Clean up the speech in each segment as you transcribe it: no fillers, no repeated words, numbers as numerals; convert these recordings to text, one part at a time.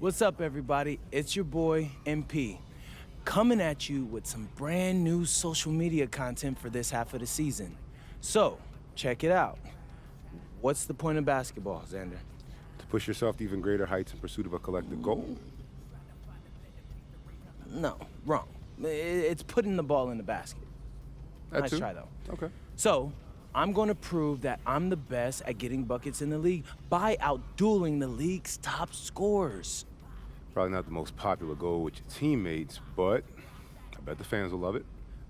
What's up, everybody? It's your boy, MP, coming at you with some brand new social media content for this half of the season. So, check it out. What's the point of basketball, Xander? To push yourself to even greater heights in pursuit of a collective goal? No, wrong. It's putting the ball in the basket. Nice try, though. Okay. So, I'm going to prove that I'm the best at getting buckets in the league by outdueling the league's top scorers. Probably not the most popular goal with your teammates, but I bet the fans will love it.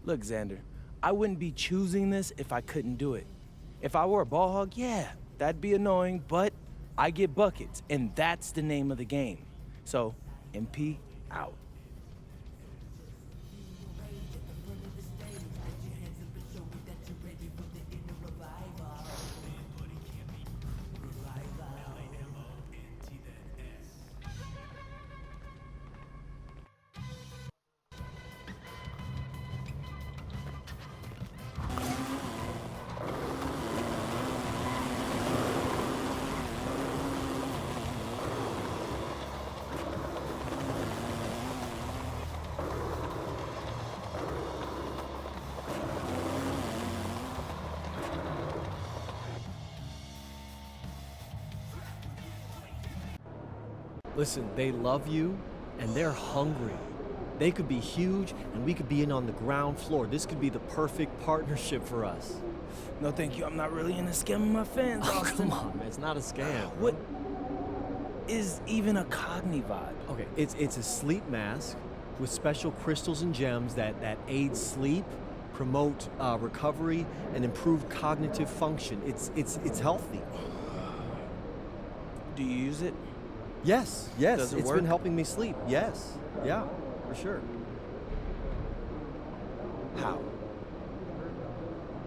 Look, Xander, I wouldn't be choosing this if I couldn't do it. If I were a ball hog, yeah, that'd be annoying, but I get buckets, and that's the name of the game. So, MP out. Listen, they love you, and they're hungry. They could be huge, and we could be in on the ground floor. This could be the perfect partnership for us. No, thank you. I'm not really into scamming my fans, Oh, Austin. come on, man. It's not a scam. What is even a Cogni vibe? Okay, it's a sleep mask with special crystals and gems that aid sleep, promote recovery, and improve cognitive function. It's healthy. Do you use it? Yes. Does it It's work? been helping me sleep. Yes. Yeah, for sure. How?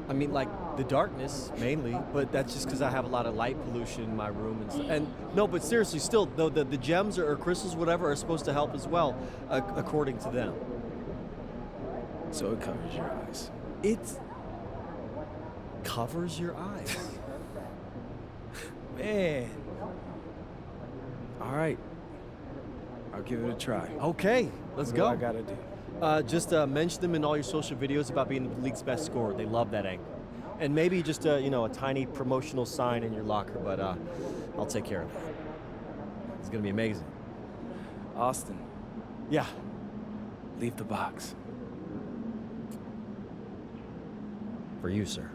I mean, like the darkness mainly, but that's just because I have a lot of light pollution in my room and no, but seriously, still, though the gems or crystals, whatever, are supposed to help as well, according to them. So it covers your eyes. It covers your eyes. Man. All right. I'll give it a try. Okay, let's What go. do I gotta do? Just mention them in all your social videos about being the league's best scorer. They love that angle. And maybe just a tiny promotional sign in your locker, but I'll take care of that. It's gonna be amazing. Austin, Yeah. leave the box. For you, sir.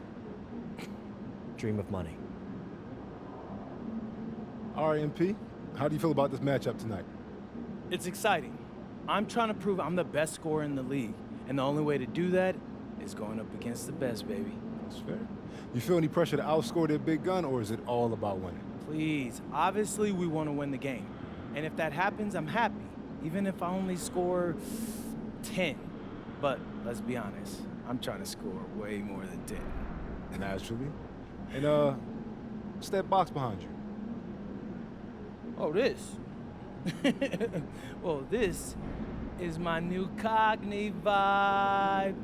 Dream of money. All right, MP, how do you feel about this matchup tonight? It's exciting. I'm trying to prove I'm the best scorer in the league, and the only way to do that is going up against the best, baby. That's fair. You feel any pressure to outscore their big gun, or is it all about winning? Please, obviously we want to win the game. And if that happens, I'm happy, even if I only score 10. But let's be honest, I'm trying to score way more than 10. Naturally. And, what's that box behind you? Oh, this? Well, this is my new Cogni vibe.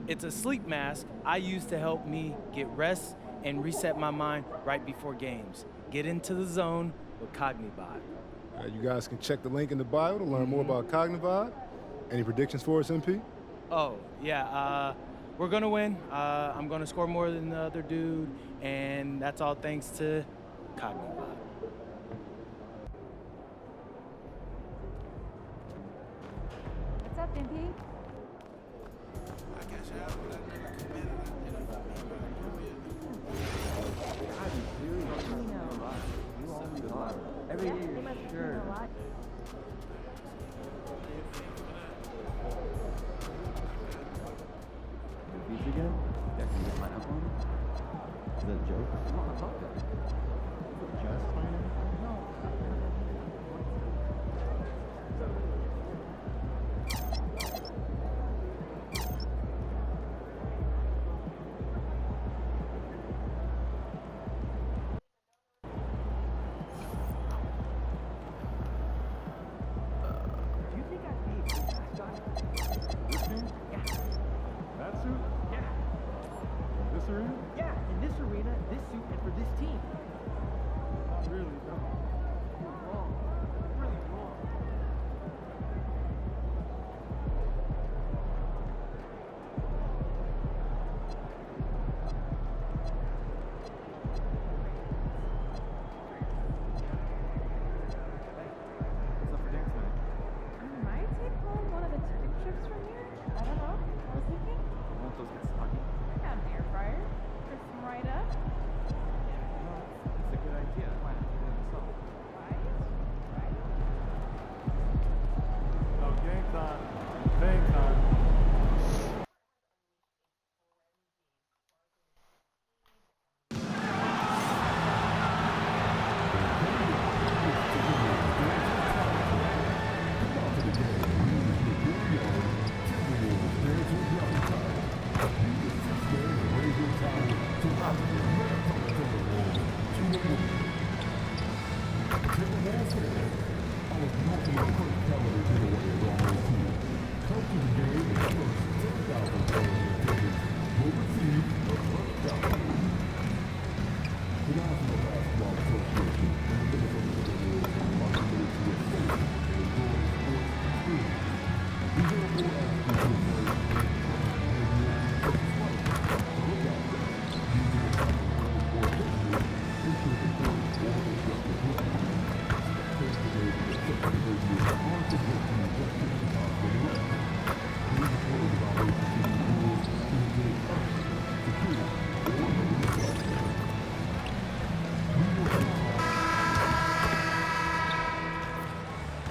It's a sleep mask I use to help me get rest and reset my mind right before games. Get into the zone with Cogni vibe. You guys can check the link in the bio to learn more about Cognivibe. Any predictions for us, MP? Oh, yeah, we're gonna win. I'm gonna score more than the other dude, and that's all thanks to Cogni vibe. What's up, MP? Every Yeah, they must have seen a lot. Beach again? Yeah, can you get pineapple on it? Is that a joke? No, I love that. Just pineapple? Do you think I'd be a good mascot? This suit? Yeah. That suit? Yeah. This arena? Yeah, in this arena, this suit, and for this team. Not really, no. You're wrong. You're really wrong.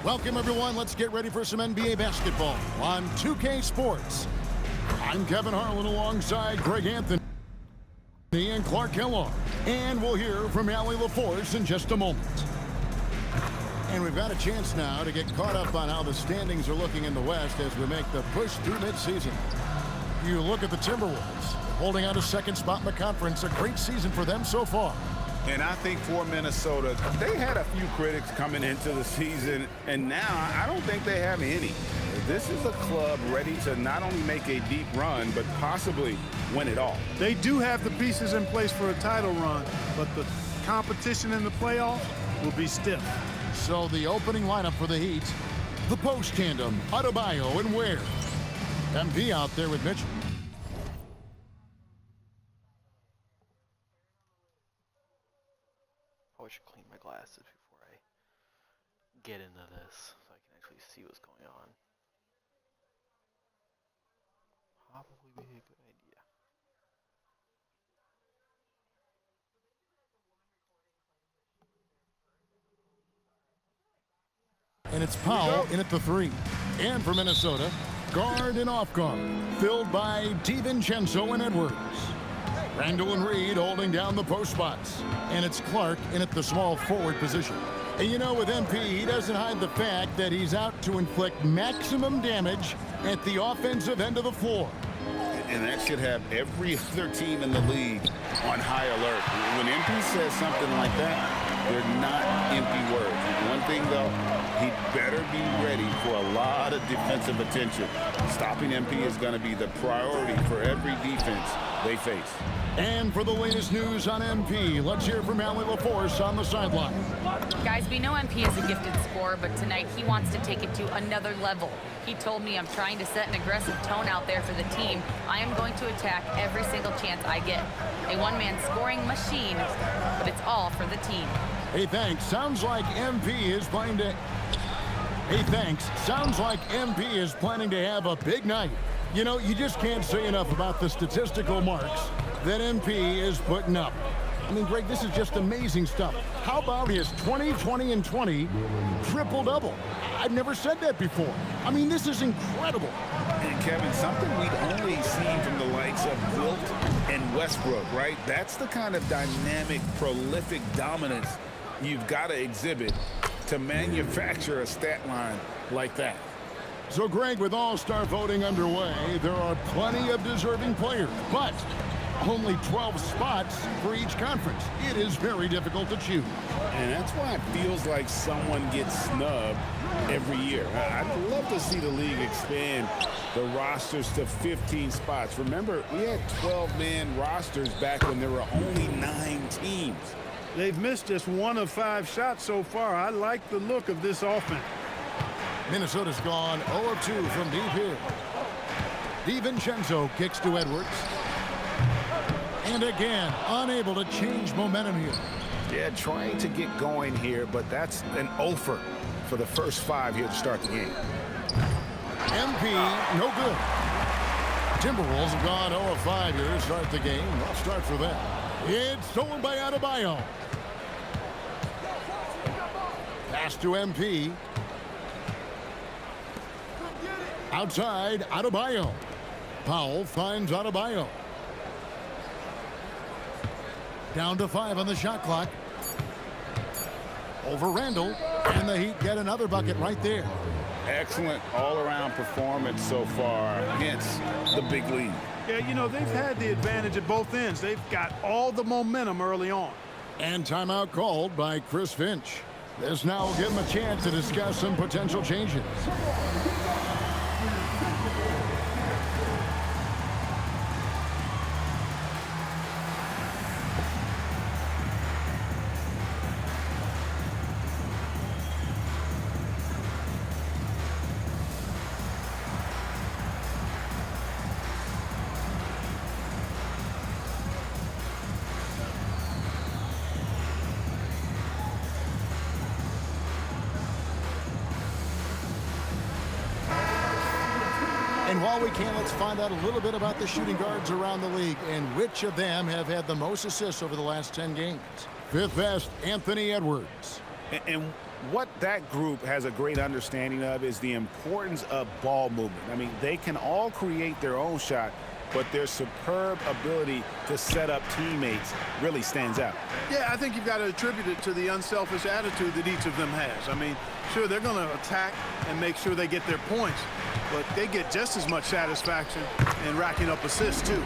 Welcome, everyone. Let's get ready for some NBA basketball on 2K Sports. I'm Kevin Harlan alongside Greg Anthony and Clark Kellogg. And we'll hear from Allie LaForce in just a moment. And we've got a chance now to get caught up on how the standings are looking in the West as we make the push through midseason. You look at the Timberwolves, holding on to second spot in the conference. A great season for them so far. And I think for Minnesota, they had a few critics coming into the season, and now I don't think they have any. This is a club ready to not only make a deep run, but possibly win it all. They do have the pieces in place for a title run, but the competition in the playoffs will be stiff. So the opening lineup for the Heat, the post tandem, Adebayo and Ware. MP out there with Mitchell. I should clean my glasses before I get into this so I can actually see what's going on. Probably be a good idea. And it's Powell in at the three. And for Minnesota, guard and off guard, filled by DiVincenzo and Edwards. Randall and Reed holding down the post spots. And it's Clark in at the small forward position. And you know, with MP, he doesn't hide the fact that he's out to inflict maximum damage at the offensive end of the floor. And that should have every other team in the league on high alert. When MP says something like that, they're not empty words. One thing, though, he better be ready for a lot of defensive attention. Stopping MP is going to be the priority for every defense they face. And for the latest news on MP, let's hear from Allie LaForce on the sideline. Guys, we know MP is a gifted scorer, but tonight he wants to take it to another level. He told me, I'm trying to set an aggressive tone out there for the team. I am going to attack every single chance I get. A one-man scoring machine, but it's all for the team. Hey, thanks. Sounds like MP is planning to... Hey, thanks. Sounds like MP is planning to have a big night. You know, you just can't say enough about the statistical marks that MP is putting up. I mean, Greg, this is just amazing stuff. How about his 20, 20, and 20 triple-double? I've never said that before. I mean, this is incredible. And Kevin, something we'd only seen from the likes of Wilt and Westbrook, right? That's the kind of dynamic, prolific dominance you've got to exhibit to manufacture a stat line like that. So, Greg, with All-Star voting underway, there are plenty of deserving players, but only 12 spots for each conference. It is very difficult to choose. And that's why it feels like someone gets snubbed every year. I'd love to see the league expand the rosters to 15 spots. Remember, we had 12-man rosters back when there were only 9 teams. They've missed just 1 of 5 shots so far. I like the look of this offense. Minnesota's gone 0 of 2 from deep here. DiVincenzo kicks to Edwards. And again, unable to change momentum here. Yeah, trying to get going here, but that's an offer for the first 5 here to start the game. MP, no good. Timberwolves have gone 0 of 5 here to start the game. I'll start for them. It's stolen by Adebayo. Pass to MP. Outside, Adebayo. Powell finds Adebayo. Down to 5 on the shot clock. Over Randall, and the Heat get another bucket right there. Excellent all-around performance so far against the big lead. Yeah, you know, they've had the advantage at both ends. They've got all the momentum early on. And timeout called by Chris Finch. This now will give him a chance to discuss some potential changes. And while we can, let's find out a little bit about the shooting guards around the league and which of them have had the most assists over the last 10 games. Fifth best, Anthony Edwards. And what that group has a great understanding of is the importance of ball movement. I mean, they can all create their own shot, but their superb ability to set up teammates really stands out. Yeah, I think you've got to attribute it to the unselfish attitude that each of them has. I mean, sure, they're going to attack and make sure they get their points, but they get just as much satisfaction in racking up assists, too.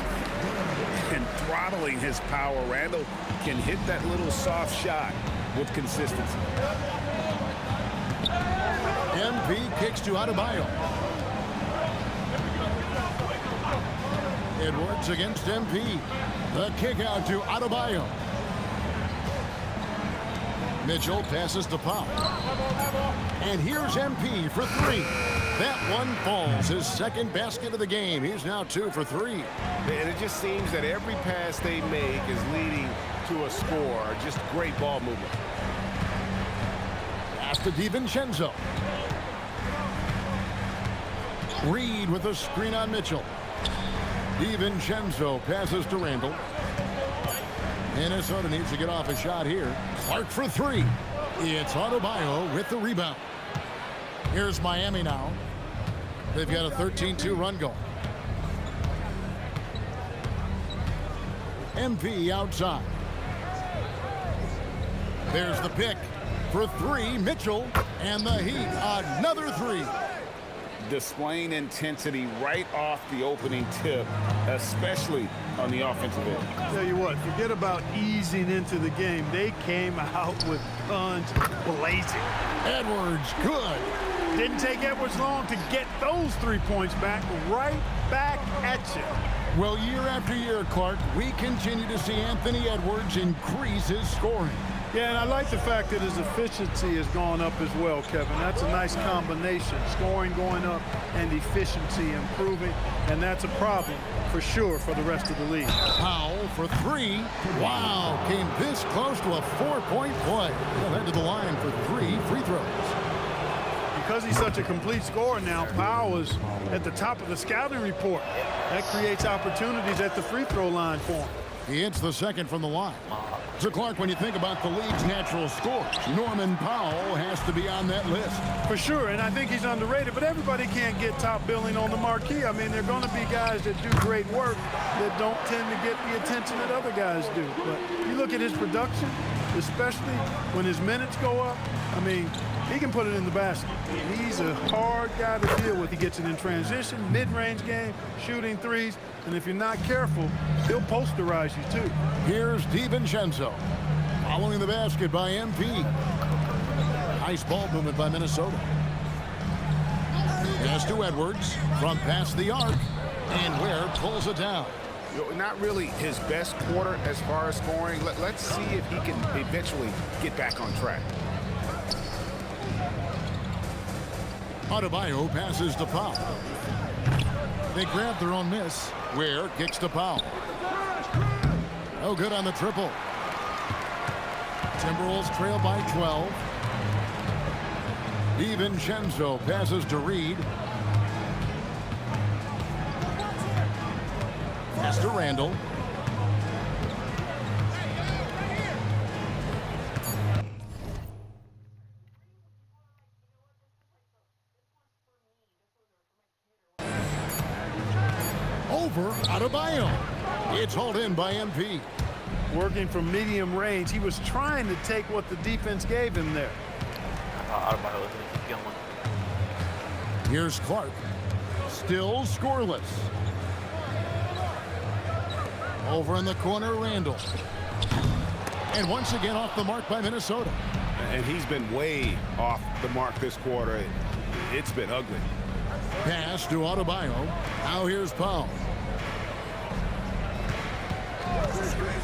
And throttling his power, Randall can hit that little soft shot with consistency. MP kicks to Adebayo. Edwards against MP. The kick out to Adebayo. Mitchell passes to Powell. And here's MP for three. That one falls. His second basket of the game. He's now 2 for 3. And it just seems that every pass they make is leading to a score. Just great ball movement. Pass to DiVincenzo. Reed with a screen on Mitchell. DiVincenzo passes to Randall. Minnesota needs to get off a shot here. Clark for three. It's Adebayo with the rebound. Here's Miami now. They've got a 13-2 run going. MP outside. There's the pick for three. Mitchell and the Heat. Another three. Displaying intensity right off the opening tip, especially on the offensive end. Tell you what, forget about easing into the game. They came out with guns blazing. Edwards, good. Didn't take Edwards long to get those 3 points back, right back at you. Well, year after year, Clark, we continue to see Anthony Edwards increase his scoring. Yeah, and I like the fact that his efficiency has gone up as well, Kevin. That's a nice combination. Scoring going up and efficiency improving, and that's a problem for sure for the rest of the league. Powell for three. Wow, came this close to a 4-point play. He'll head to the line for 3 free throws. Because he's such a complete scorer now, Powell is at the top of the scouting report. That creates opportunities at the free throw line for him. He hits the second from the line. So, Clark, when you think about the league's natural scorers, Norman Powell has to be on that list. For sure, and I think he's underrated, but everybody can't get top billing on the marquee. I mean, there are going to be guys that do great work that don't tend to get the attention that other guys do. But you look at his production, especially when his minutes go up, I mean, he can put it in the basket. He's a hard guy to deal with. He gets it in transition, mid-range game, shooting threes, and if you're not careful, he'll posterize you too. Here's DiVincenzo following the basket by MP. Nice ball movement by Minnesota. Pass to Edwards from past the arc, and Ware pulls it down. Not really his best quarter as far as scoring. Let's see if he can eventually get back on track. Adebayo passes to Powell. They grab their own miss. Ware kicks to Powell. No good on the triple. Timberwolves trail by 12. DiVincenzo passes to Reed. Pass to Randall. Over Adebayo. It's hauled in by MP. Working from medium range, he was trying to take what the defense gave him there. Adebayo was going to keep going. Here's Clark. Still scoreless. Over in the corner, Randall. And once again off the mark by Minnesota. And he's been way off the mark this quarter. It's been ugly. Pass to Adebayo. Now here's Powell.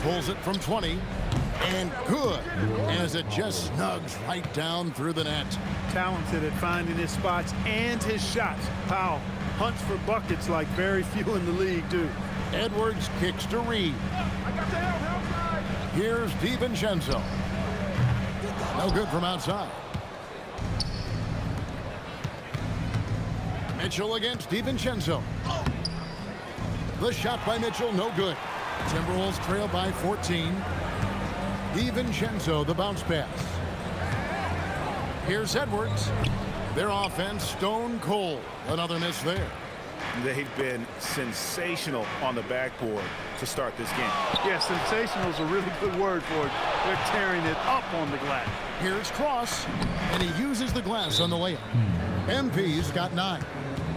Pulls it from 20. And good, as it just snugs right down through the net. Talented at finding his spots and his shots. Powell hunts for buckets like very few in the league do. Edwards kicks to Reed. Here's DiVincenzo. No good from outside. Mitchell against DiVincenzo. The shot by Mitchell, no good. Timberwolves trail by 14. DiVincenzo, the bounce pass. Here's Edwards. Their offense stone cold. Another miss there. They've been sensational on the backboard to start this game. Yeah, sensational is a really good word for it. They're tearing it up on the glass. Here's Cross, and he uses the glass on the layup. MP's got 9.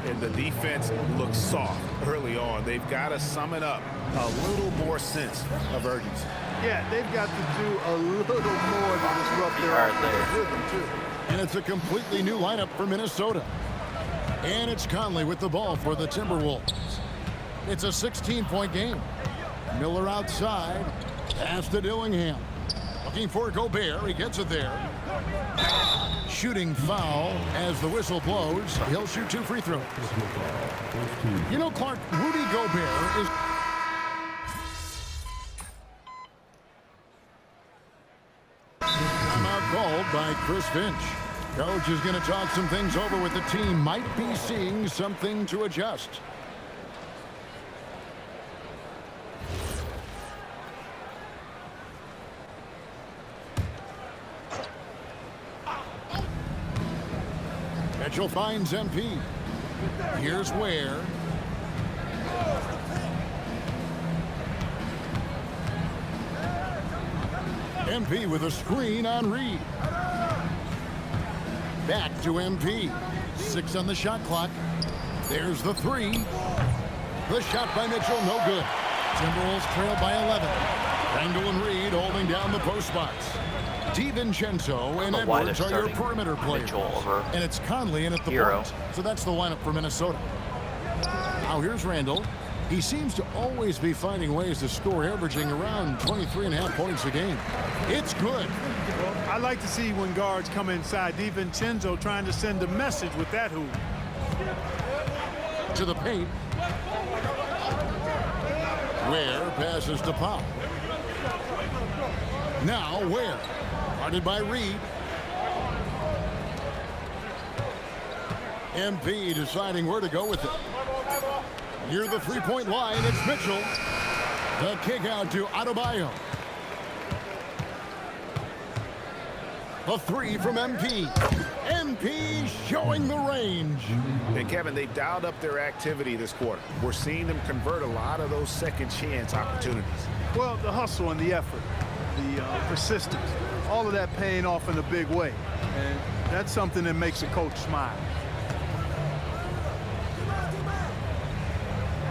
And the defense looks soft early on. They've got to sum it up. A little more sense of urgency. Yeah, they've got to do a little more to disrupt their offensive rhythm, too. And it's a completely new lineup for Minnesota. And it's Conley with the ball for the Timberwolves. It's a 16-point game. Miller outside. Pass to Dillingham. Looking for Gobert. He gets it there. Shooting foul as the whistle blows. He'll shoot 2 free throws. You know, Clark, Rudy Gobert is... Timeout called by Chris Finch. Coach is going to talk some things over with the team. Might be seeing something to adjust. Mitchell finds MP. Here's Ware. MP with a screen on Reed. Back to MP. 6 on the shot clock. There's the 3. The shot by Mitchell, no good. Timberwolves trail by 11. Randall and Reed holding down the post spots. DiVincenzo and Edwards are your perimeter players. And it's Conley in at the point. So that's the lineup for Minnesota. Now here's Randall. He seems to always be finding ways to score, averaging around 23.5 points a game. It's good. Well, I like to see when guards come inside. DiVincenzo trying to send a message with that hoop. To the paint. Ware passes to Powell. Now Ware. Guarded by Reed. MP deciding where to go with it. Near the three-point line, it's Mitchell. The kick out to Adebayo. The 3 from MP. MP showing the range. And Kevin, they've dialed up their activity this quarter. We're seeing them convert a lot of those second chance opportunities. Well, the hustle and the effort, the persistence, all of that paying off in a big way. And that's something that makes a coach smile.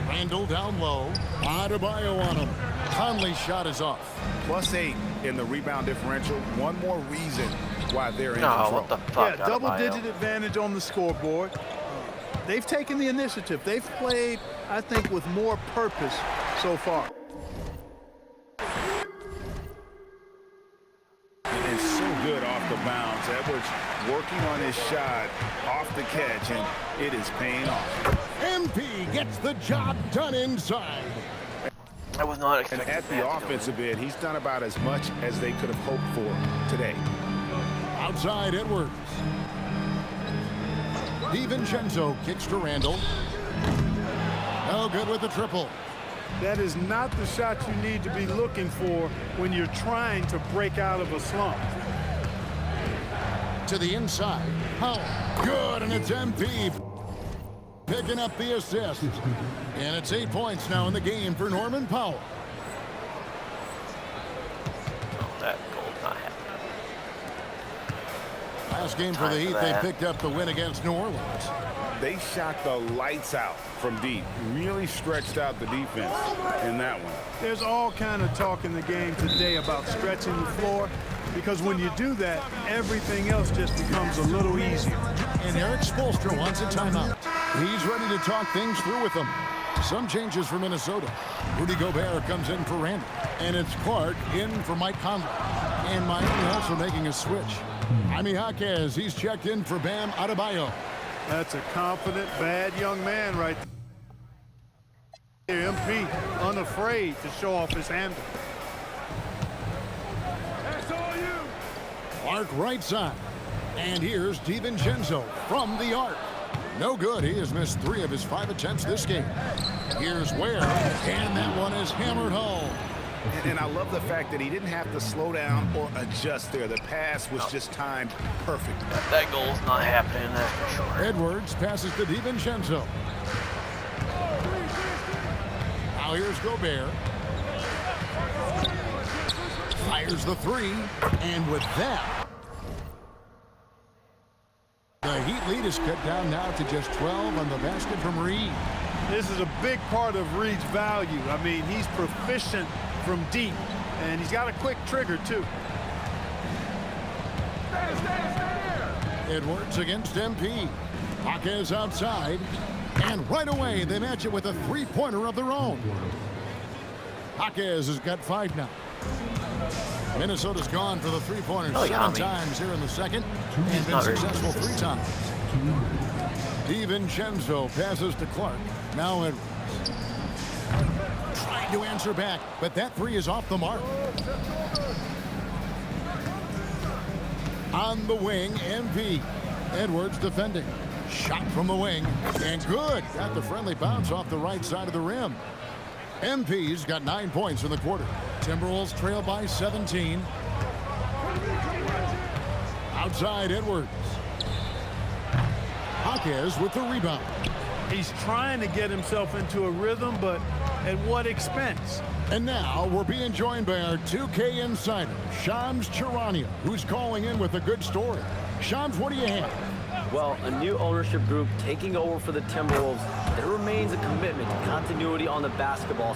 Randall down low. Adebayo on him. Conley's shot is off. +8 in the rebound differential. One more reason why they're in control. What the fuck, Yeah, double-digit advantage on the scoreboard. They've taken the initiative. They've played, I think, with more purpose so far. And so good off the bounce. Edwards working on his shot off the catch, and it is paying off. MP gets the job done inside. I was not And expecting at the offensive end, he's done about as much as they could have hoped for today. Outside Edwards. DiVincenzo kicks to Randall. No good with the triple. That is not the shot you need to be looking for when you're trying to break out of a slump. To the inside. Powell. Good, and it's MP picking up the assist. And it's 8 points now in the game for Norman Powell. Oh, that goal's not happening. Last game for the Heat, they picked up the win against New Orleans. They shot the lights out from deep. Really stretched out the defense in that one. There's all kind of talk in the game today about stretching the floor. because when you do that, everything else just becomes a little easier. And Eric Spoelstra wants a timeout. He's ready to talk things through with them. Some changes for Minnesota. Rudy Gobert comes in for Randall. And it's Clark in for Mike Conley. And Miami also making a switch. Jaime Jaquez, he's checked in for Bam Adebayo. That's a confident, bad young man right there. MP, unafraid to show off his handle. That's all you. Clark right side. And here's DiVincenzo from the arc. No good. He has missed 3 of his 5 attempts this game. Here's Ware. And that one is hammered home. And I love the fact that he didn't have to slow down or adjust there. The pass was just timed perfect. That goal's not happening, that's for sure. Edwards passes to DiVincenzo. Now here's Gobert. Fires the 3. And with that, the Heat lead is cut down now to just 12 on the basket from Reed. This is a big part of Reed's value. I mean, he's proficient from deep, and he's got a quick trigger, too. Edwards against MP. Jaquez outside. And right away, they match it with a 3-pointer of their own. Jaquez has got 5 now. Minnesota's gone for the 3-pointers 7 times here in the second and been successful 3 times. DiVincenzo passes to Clark. Now Edwards. Trying to answer back, but that 3 is off the mark. On the wing, MP. Edwards defending. Shot from the wing, and good. Got the friendly bounce off the right side of the rim. MP's got 9 points in the quarter. Timberwolves trail by 17. Outside Edwards. Jaquez with the rebound. He's trying to get himself into a rhythm, but at what expense? And now we're being joined by our 2K insider, Shams Charania, who's calling in with a good story. Shams, what do you have? Well, a new ownership group taking over for the Timberwolves. There remains a commitment to continuity on the basketball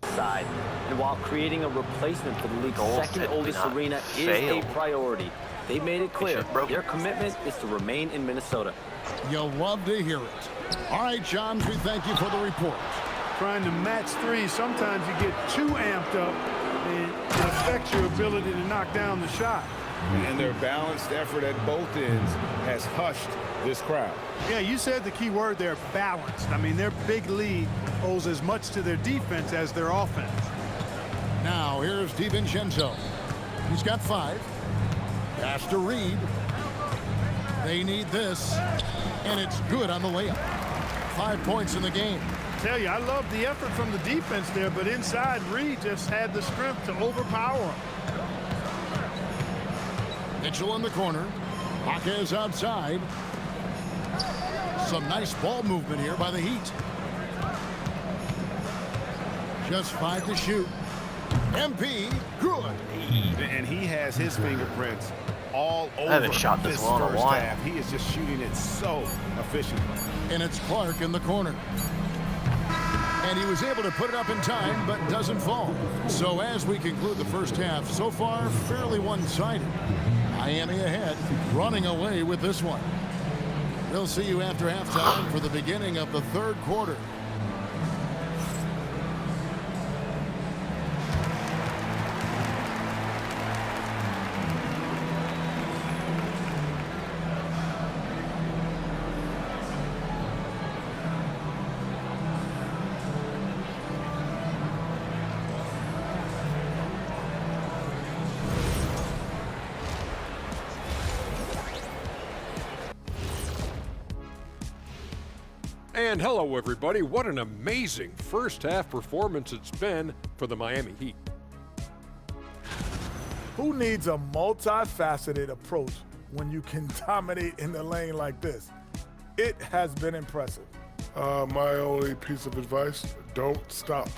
side, and while creating a replacement for the league's second oldest arena is a priority. They made it clear their commitment is to remain in Minnesota. You'll love to hear it. All right, Shams, we thank you for the report. Trying to match 3, sometimes you get too amped up, and it affects your ability to knock down the shot. And their balanced effort at both ends has hushed this crowd. Yeah, you said the key word there, balanced. I mean, their big lead owes as much to their defense as their offense. Now, here's DiVincenzo. He's got 5. Pass to Reed. They need this, and it's good on the layup. 5 points in the game. Tell you, I love the effort from the defense there, but inside, Reed just had the strength to overpower him. Mitchell in the corner. Jaquez outside. Some nice ball movement here by the Heat. Just 5 to shoot. MP, good. And he has his fingerprints all over I haven't shot this well in a first while. half. He is just shooting it so efficiently. And it's Clark in the corner. And he was able to put it up in time, but doesn't fall. So as we conclude the first half, so far, fairly one-sided. Miami ahead, running away with this one. We'll see you after halftime for the beginning of the third quarter. And hello, everybody. What an amazing first half performance it's been for the Miami Heat. Who needs a multifaceted approach when you can dominate in the lane like this? It has been impressive. My only piece of advice, don't stop.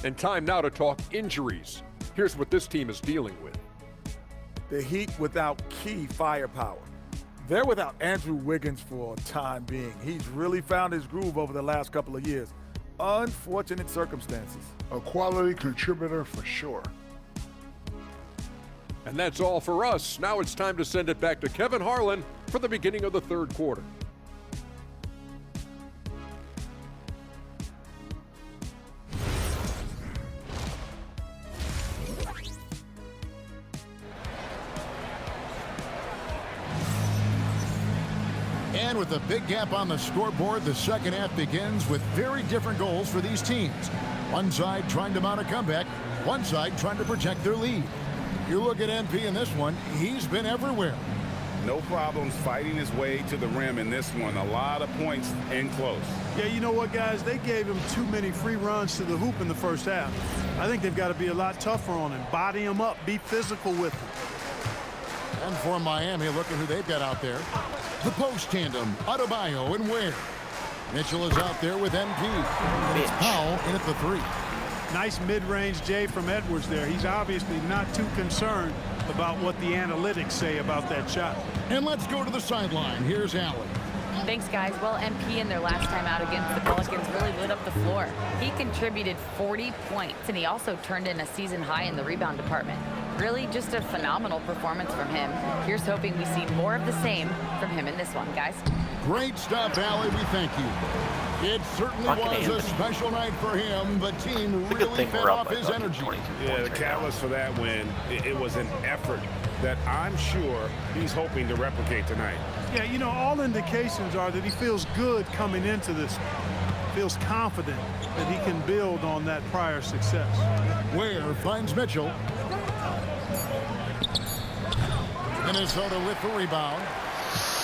And time now to talk injuries. Here's what this team is dealing with. The Heat without key firepower. They're without Andrew Wiggins for a time being. He's really found his groove over the last couple of years. unfortunate circumstances. A quality contributor for sure. And that's all for us. Now it's time to send it back to Kevin Harlan for the beginning of the third quarter. And with a big gap on the scoreboard, the second half begins with very different goals for these teams. One side trying to mount a comeback, one side trying to protect their lead. You look at MP in this one, he's been everywhere. No problems fighting his way to the rim in this one. A lot of points in close. Yeah, you know what, guys? They gave him too many free runs to the hoop in the first half. I think they've got to be a lot tougher on him. Body him up. Be physical with him. And for Miami, look at who they've got out there. The post tandem, Adebayo and Ware. Mitchell is out there with MP. And it's Powell in at the 3. Nice mid-range J from Edwards there. He's obviously not too concerned about what the analytics say about that shot. And let's go to the sideline. Here's Allen. Thanks, guys. Well, MP in their last time out against the Pelicans really lit up the floor. He contributed 40 points, and he also turned in a season high in the rebound department. Really just a phenomenal performance from him. Here's hoping we see more of the same from him in this one, guys. Great stuff, Allie. We thank you. It certainly was a special night for him. The team really fed off his energy. Yeah, the catalyst for that win, it was an effort that I'm sure he's hoping to replicate tonight. Yeah, you know, all indications are that he feels good coming into this. Feels confident that he can build on that prior success. Ware finds Mitchell. Minnesota with the rebound.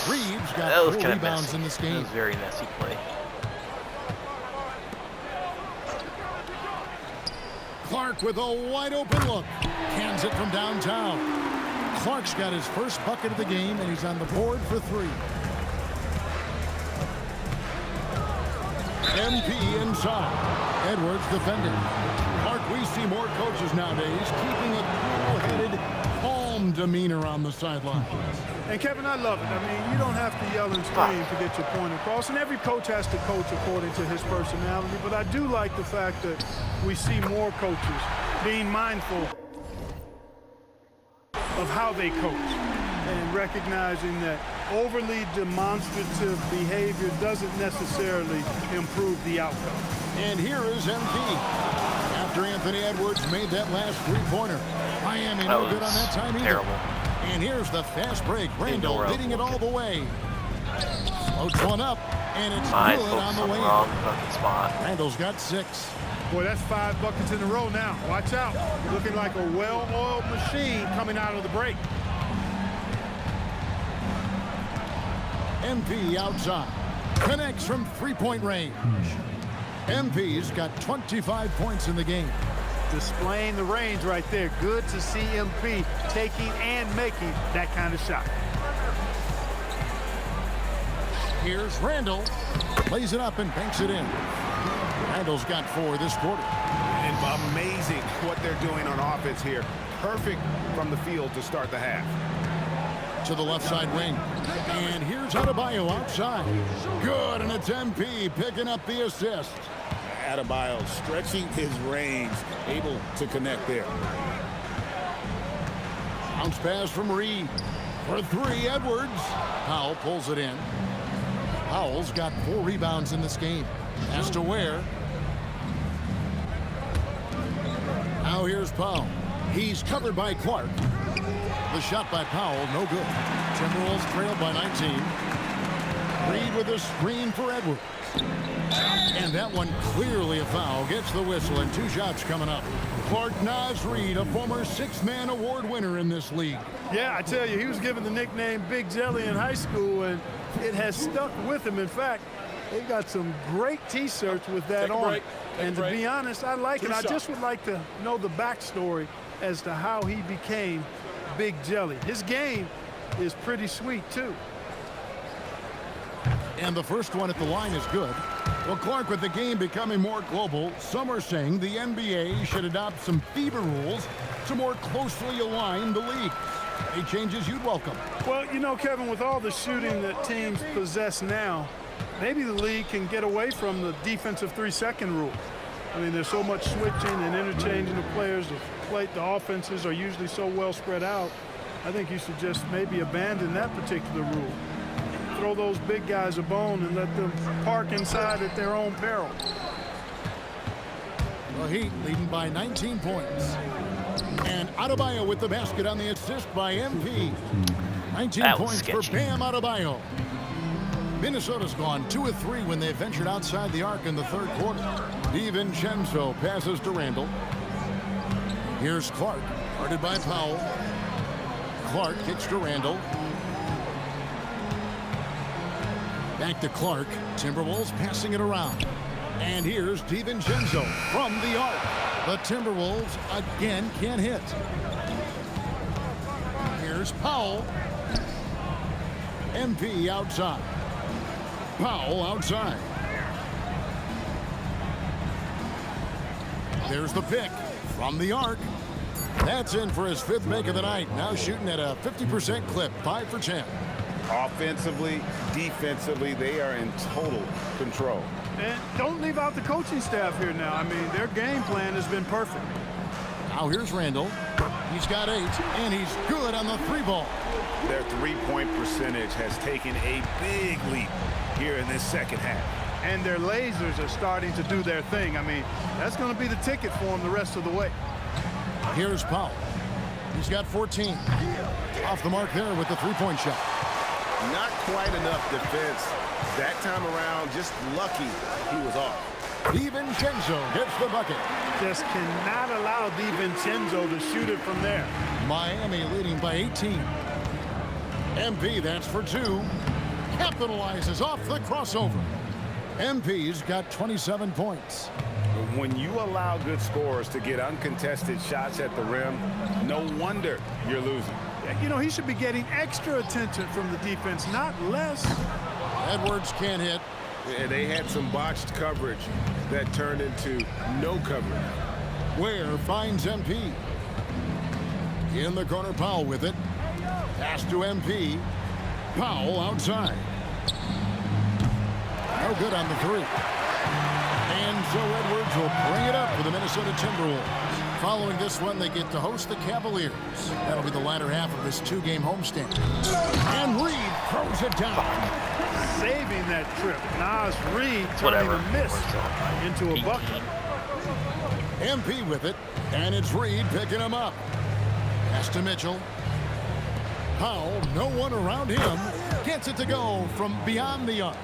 Reeves got 4 rebounds in this game. That was very messy play. Clark with a wide open look. Cans it from downtown. Clark's got his first bucket of the game, and he's on the board for 3. MP inside. Edwards defending. Clark, we see more coaches nowadays keeping a cool-headed, calm demeanor on the sideline. And Kevin, I love it. I mean, you don't have to yell and scream to get your point across, and every coach has to coach according to his personality, but I do like the fact that we see more coaches being mindful of how they coach and recognizing that overly demonstrative behavior doesn't necessarily improve the outcome. And here is MP. After Anthony Edwards made that last three-pointer, Miami no good on that time either. Terrible. And here's the fast break. Randall leading it all the way. Floats one up, and it's good on the way. Wrong fucking spot. Randall's got 6. Boy, that's 5 buckets in a row now. Watch out. Looking like a well-oiled machine coming out of the break. MP outside. Connects from three-point range. MP's got 25 points in the game. Displaying the range right there. Good to see MP taking and making that kind of shot. Here's Randall. Plays it up and banks it in. Randall's got 4 this quarter. And amazing what they're doing on offense here. Perfect from the field to start the half. To the left side wing. And here's Adebayo outside. Good, and it's MP picking up the assist. Adebayo stretching his range, able to connect there. Bounce pass from Reed. For 3, Edwards. Powell pulls it in. Powell's got 4 rebounds in this game. Has to Ware. Now here's Powell. He's covered by Clark. The shot by Powell, no good. Timberwolves trailed by 19. Reed with a screen for Edwards. And that one clearly a foul. Gets the whistle, and 2 shots coming up. Clark Nas Reed, a former 6-man award winner in this league. Yeah, I tell you, he was given the nickname Big Jelly in high school, and it has stuck with him. In fact, they got some great T-shirts with that on. And to be honest, I like it. I just would like to know the backstory as to how he became Big Jelly. His game is pretty sweet, too. And the first one at the line is good. Well, Clark, with the game becoming more global, some are saying the NBA should adopt some FIBA rules to more closely align the leagues. Any changes you'd welcome? Well, you know, Kevin, with all the shooting that teams possess now, maybe the league can get away from the defensive 3-second rule. I mean, there's so much switching and interchanging of players. The offenses are usually so well spread out. I think you should just maybe abandon that particular rule. Throw those big guys a bone and let them park inside at their own peril. The Heat leading by 19 points. And Adebayo with the basket on the assist by MP. 19 points for Bam Adebayo. Minnesota's gone 2 of 3 when they ventured outside the arc in the third quarter. DiVincenzo passes to Randall. Here's Clark, guarded by Powell. Clark kicks to Randall. Back to Clark. Timberwolves passing it around. And here's DiVincenzo from the arc. The Timberwolves again can't hit. Here's Powell. MP outside. Powell outside. There's the pick from the arc. That's in for his 5th make of the night. Now shooting at a 50% clip, 5 for 10. Offensively, defensively, they are in total control. And don't leave out the coaching staff here now. I mean, their game plan has been perfect. Now here's Randall. He's got 8, and he's good on the 3-ball. Their 3-point percentage has taken a big leap here in this second half. And their lasers are starting to do their thing. I mean, that's going to be the ticket for them the rest of the way. Here's Powell. He's got 14. Off the mark there with the 3-point shot. Not quite enough defense. That time around, just lucky he was off. DiVincenzo hits the bucket. Just cannot allow DiVincenzo to shoot it from there. Miami leading by 18. MP, that's for 2. Capitalizes off the crossover. MP's got 27 points. When you allow good scorers to get uncontested shots at the rim, no wonder you're losing. You know, he should be getting extra attention from the defense, not less. Edwards can't hit. Yeah, they had some botched coverage that turned into no coverage. Ware finds MP. In the corner, Powell with it. Pass to MP. Powell outside. No good on the 3. And so Edwards will bring it up for the Minnesota Timberwolves. Following this one, they get to host the Cavaliers. That'll be the latter half of this 2-game homestand. And Reed throws it down. Saving that trip. Nas Reed turning a miss into a bucket. MP with it, and it's Reed picking him up. Pass to Mitchell. Powell, no one around him, gets it to go from beyond the arc.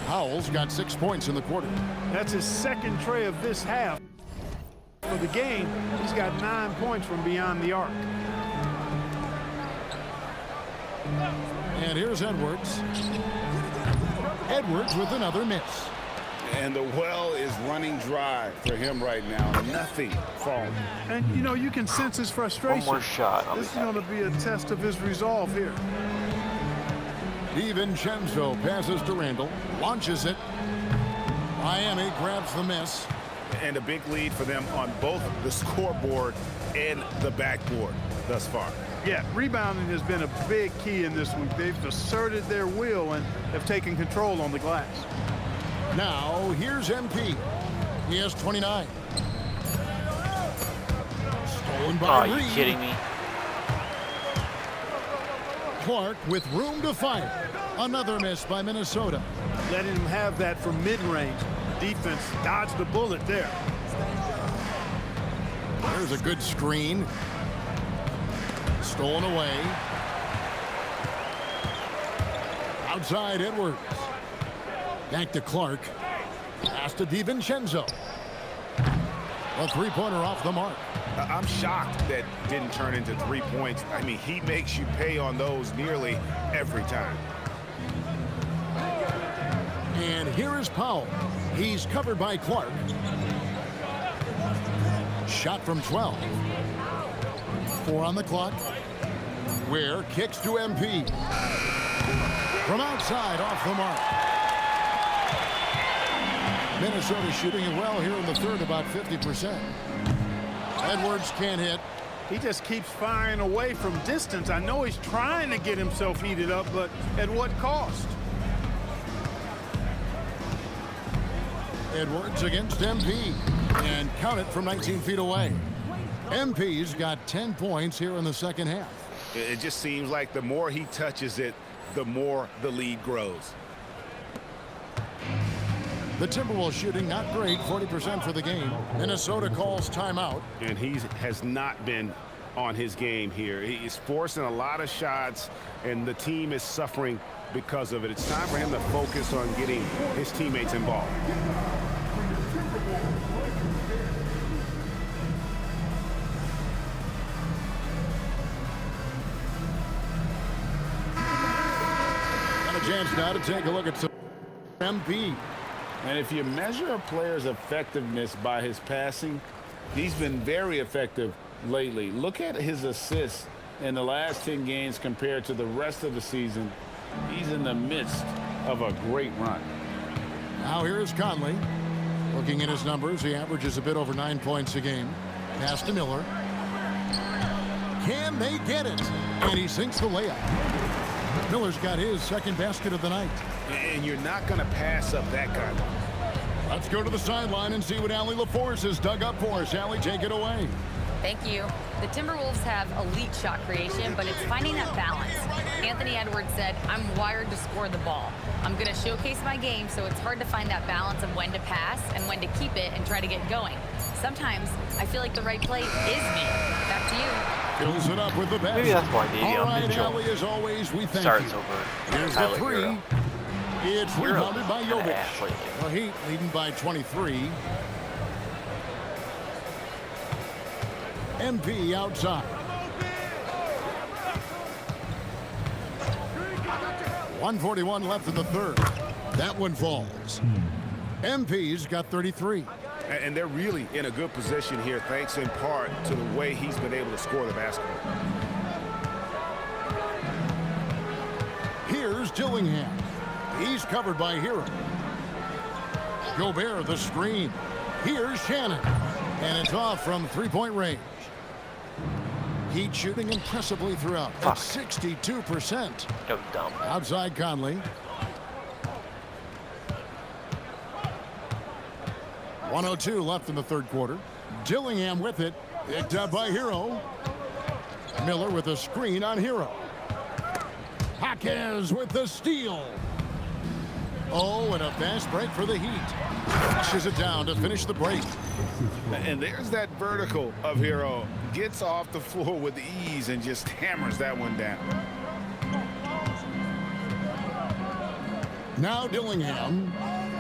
Powell's got 6 points in the quarter. That's his second tray of this half. For the game, he's got 9 points from beyond the arc. And here's Edwards. Edwards with another miss. And the well is running dry for him right now. Nothing falling. And, you know, you can sense his frustration. One more shot. This is going to be a test of his resolve here. DiVincenzo passes to Randall. Launches it. Miami grabs the miss. And a big lead for them on both the scoreboard and the backboard thus far. Yeah, rebounding has been a big key in this week. They've asserted their will and have taken control on the glass. Now, here's MP. He has 29. Stolen by Reed. Are you kidding me? Clark with room to fire. Another miss by Minnesota. Letting him have that from mid-range. Defense dodged the bullet there. There's a good screen. Stolen away. Outside Edwards. Back to Clark. Pass to DiVincenzo. A 3-pointer off the mark. I'm shocked that didn't turn into 3 points. I mean, he makes you pay on those nearly every time. And here is Powell. He's covered by Clark. Shot from 12. 4 on the clock. Ware kicks to MP. From outside, off the mark. Minnesota shooting it well here in the third, about 50%. Edwards can't hit. He just keeps firing away from distance. I know he's trying to get himself heated up, but at what cost? Edwards against MP. And count it from 19 feet away. MP's got 10 points here in the second half. It just seems like the more he touches it, the more the lead grows. The Timberwolves shooting not great, 40% for the game. Minnesota calls timeout. And he has not been on his game here. He's forcing a lot of shots, and the team is suffering because of it. It's time for him to focus on getting his teammates involved. And a chance now to take a look at some MP. And if you measure a player's effectiveness by his passing, he's been very effective lately. Look at his assists in the last 10 games compared to the rest of the season. He's in the midst of a great run. Now here's Conley. Looking at his numbers, he averages a bit over 9 points a game. Pass to Miller. Can they get it? And he sinks the layup. Miller's got his second basket of the night. And you're not going to pass up that kind of. Let's go to the sideline and see what Allie LaForce has dug up for us. Allie, take it away. Thank you. The Timberwolves have elite shot creation, but it's finding that balance. Anthony Edwards said, I'm wired to score the ball. I'm going to showcase my game, so it's hard to find that balance of when to pass and when to keep it and try to get going. Sometimes I feel like the right play is me. Back to you. Fills it up with the basket. Maybe that's why All right, Allie, as always, we thank starts you. over. Here's the three. It's rebounded by Jovic. Ashley. The Heat leading by 23. MP outside. 1:41 left in the third. That one falls. MP's got 33. And they're really in a good position here, thanks in part to the way he's been able to score the basketball. Here's Dillingham. He's covered by Hero. Gobert, the screen. Here's Shannon. And it's off from three-point range. Heat shooting impressively throughout at 62%. Go dumb. Outside Conley. 1:02 left in the third quarter. Dillingham with it. Picked up by Hero. Miller with a screen on Hero. Jaquez with the steal. Oh, and a fast break for the Heat. Flushes it down to finish the break. And there's that vertical of Hero. Gets off the floor with ease and just hammers that one down. Now Dillingham.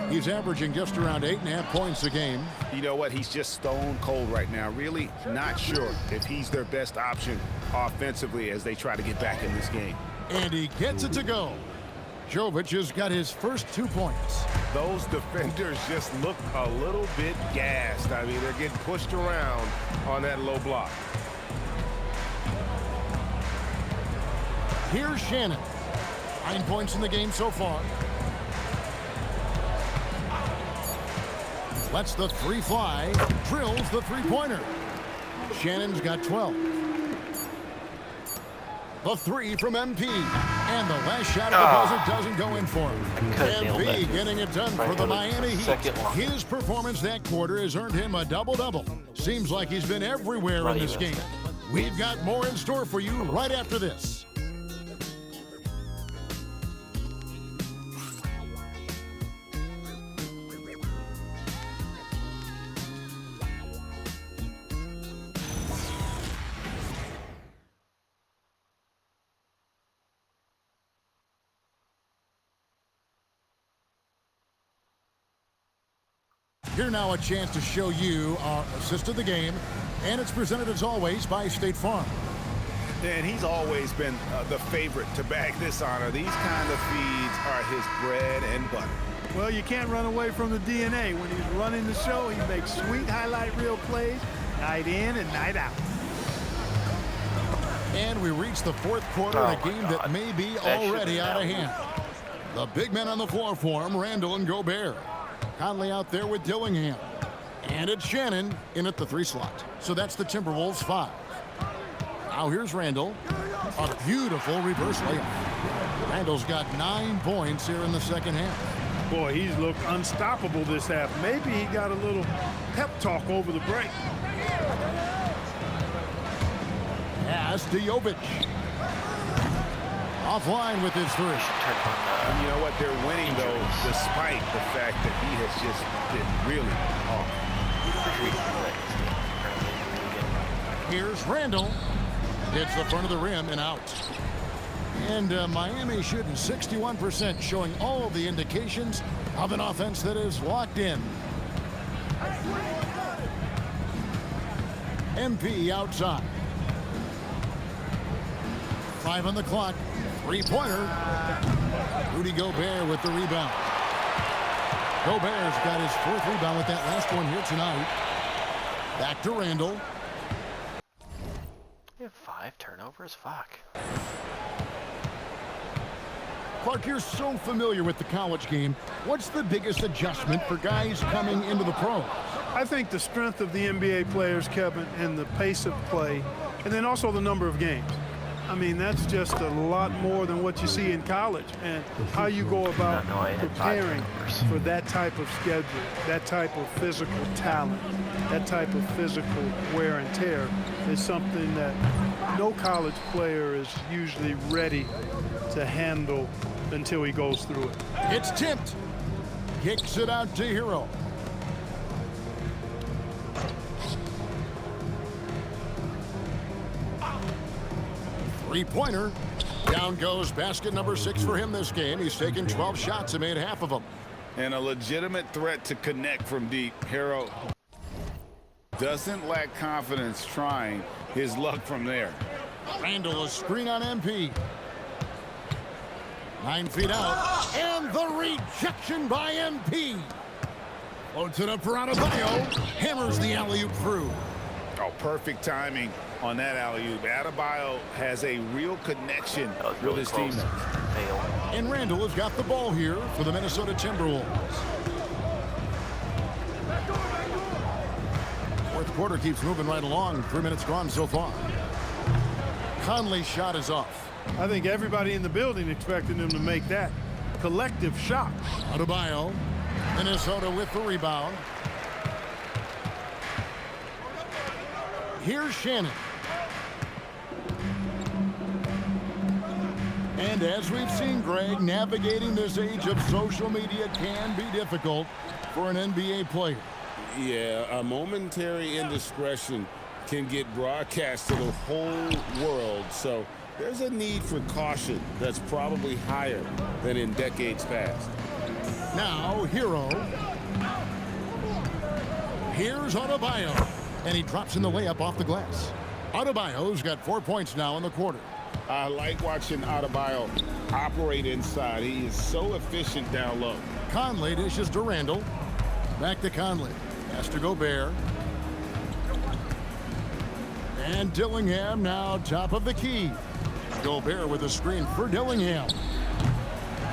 He's averaging just around 8.5 points a game. You know what? He's just stone cold right now. Really not sure if he's their best option offensively as they try to get back in this game. And he gets it to go. Jovic has got his first 2 points. Those defenders just look a little bit gassed. I mean, they're getting pushed around on that low block. Here's Shannon. 9 points in the game so far. Lets the three fly. Drills the three-pointer. Shannon's got 12. The three from MP. And the last shot of the buzzer doesn't go in for him. MP getting it done for the Miami Heat. His performance that quarter has earned him a double-double. Seems like he's been everywhere in this game. We've got more in store for you right after this. Here now a chance to show you our assist of the game, and it's presented as always by State Farm. And he's always been the favorite to bag this honor. These kind of feeds are his bread and butter. Well, you can't run away from the DNA. When he's running the show, he makes sweet highlight reel plays night in and night out. And we reach the fourth quarter in a game that may be already out of hand. The big men on the floor for him, Randall and Gobert. Conley out there with Dillingham. And it's Shannon in at the three slot. So that's the Timberwolves 5. Now here's Randall. A beautiful reverse layup. Randall's got 9 points here in the second half. Boy, he's looked unstoppable this half. Maybe he got a little pep talk over the break. Pass to Jovic. Offline with his three. And you know what? They're winning, though, despite the fact that he has just been really off. Here's Randall. Hits the front of the rim and out. And Miami shooting 61%, showing all of the indications of an offense that is locked in. MP outside. 5 on the clock. Three-pointer. Rudy Gobert with the rebound. Gobert's got his 4th rebound with that last one here tonight. Back to Randall. You have 5 turnovers? Fuck. Clark, you're so familiar with the college game. What's the biggest adjustment for guys coming into the pros? I think the strength of the NBA players, Kevin, and the pace of play, and then also the number of games. I mean, that's just a lot more than what you see in college, and how you go about preparing for that type of schedule, that type of physical talent, that type of physical wear and tear is something that no college player is usually ready to handle until he goes through it. It's tipped. Kicks it out to Hero. Three-pointer. Down goes basket number 6 for him this game. He's taken 12 shots and made half of them. And a legitimate threat to connect from deep. Hero doesn't lack confidence trying his luck from there. Randall, a screen on MP. 9 feet out. And the rejection by MP. Floats it up for Adebayo. Hammers the alley-oop through. Oh, perfect timing on that alley-oop. Adebayo has a real connection with his teammates. And Randall has got the ball here for the Minnesota Timberwolves. 4th quarter keeps moving right along. 3 minutes gone so far. Conley's shot is off. I think everybody in the building expected him to make that collective shot. Adebayo. Minnesota with the rebound. Here's Shannon. And as we've seen, Greg, navigating this age of social media can be difficult for an NBA player. Yeah, a momentary indiscretion can get broadcast to the whole world. So there's a need for caution that's probably higher than in decades past. Now, Hero. Here's Adebayo. And he drops in the layup off the glass. Adebayo's got 4 points now in the quarter. I like watching Adebayo operate inside. He is so efficient down low. Conley dishes to Randall. Back to Conley. Has to Gobert. And Dillingham now top of the key. Gobert with a screen for Dillingham.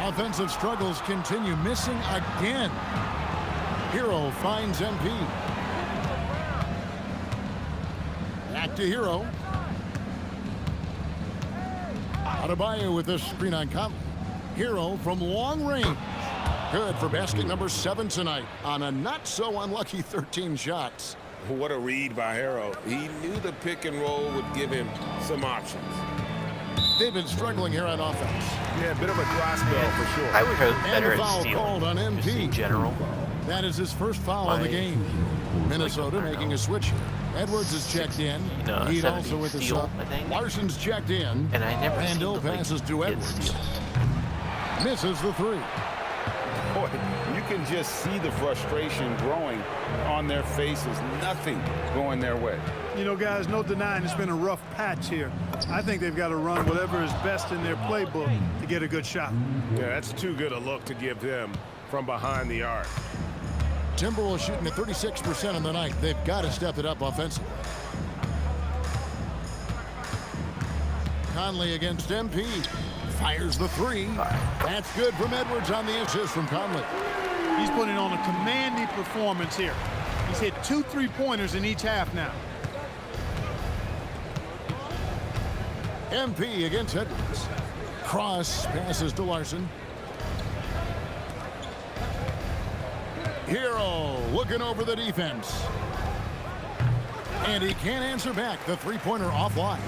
Offensive struggles continue, missing again. Hero finds MP. Back to Hero. Adebayo with a screen on Conley. Hero from long range. Good for basket number 7 tonight on a not-so-unlucky 13 shots. What a read by Hero. He knew the pick and roll would give him some options. They've been struggling here on offense. Yeah, a bit of a dry spell for sure. I would have better And a at foul stealing, called on just MP. in general. That is his first foul of the game. Minnesota making a switch here. Edwards is checked in. Heat also with the sub. Larson's checked in. And I never Randall passes to Edwards. Misses the 3. Boy, you can just see the frustration growing on their faces. Nothing going their way. You know, guys, no denying it's been a rough patch here. I think they've got to run whatever is best in their playbook to get a good shot. Yeah, that's too good a look to give them from behind the arc. Timberwolves shooting at 36% on the night. They've got to step it up offensively. Conley against MP. Fires the 3. That's good from Edwards on the assist from Conley. He's putting on a commanding performance here. He's hit 2 3-pointers in each half now. MP against Edwards. Cross passes to Larson. Hero looking over the defense. And he can't answer back. The three-pointer offline.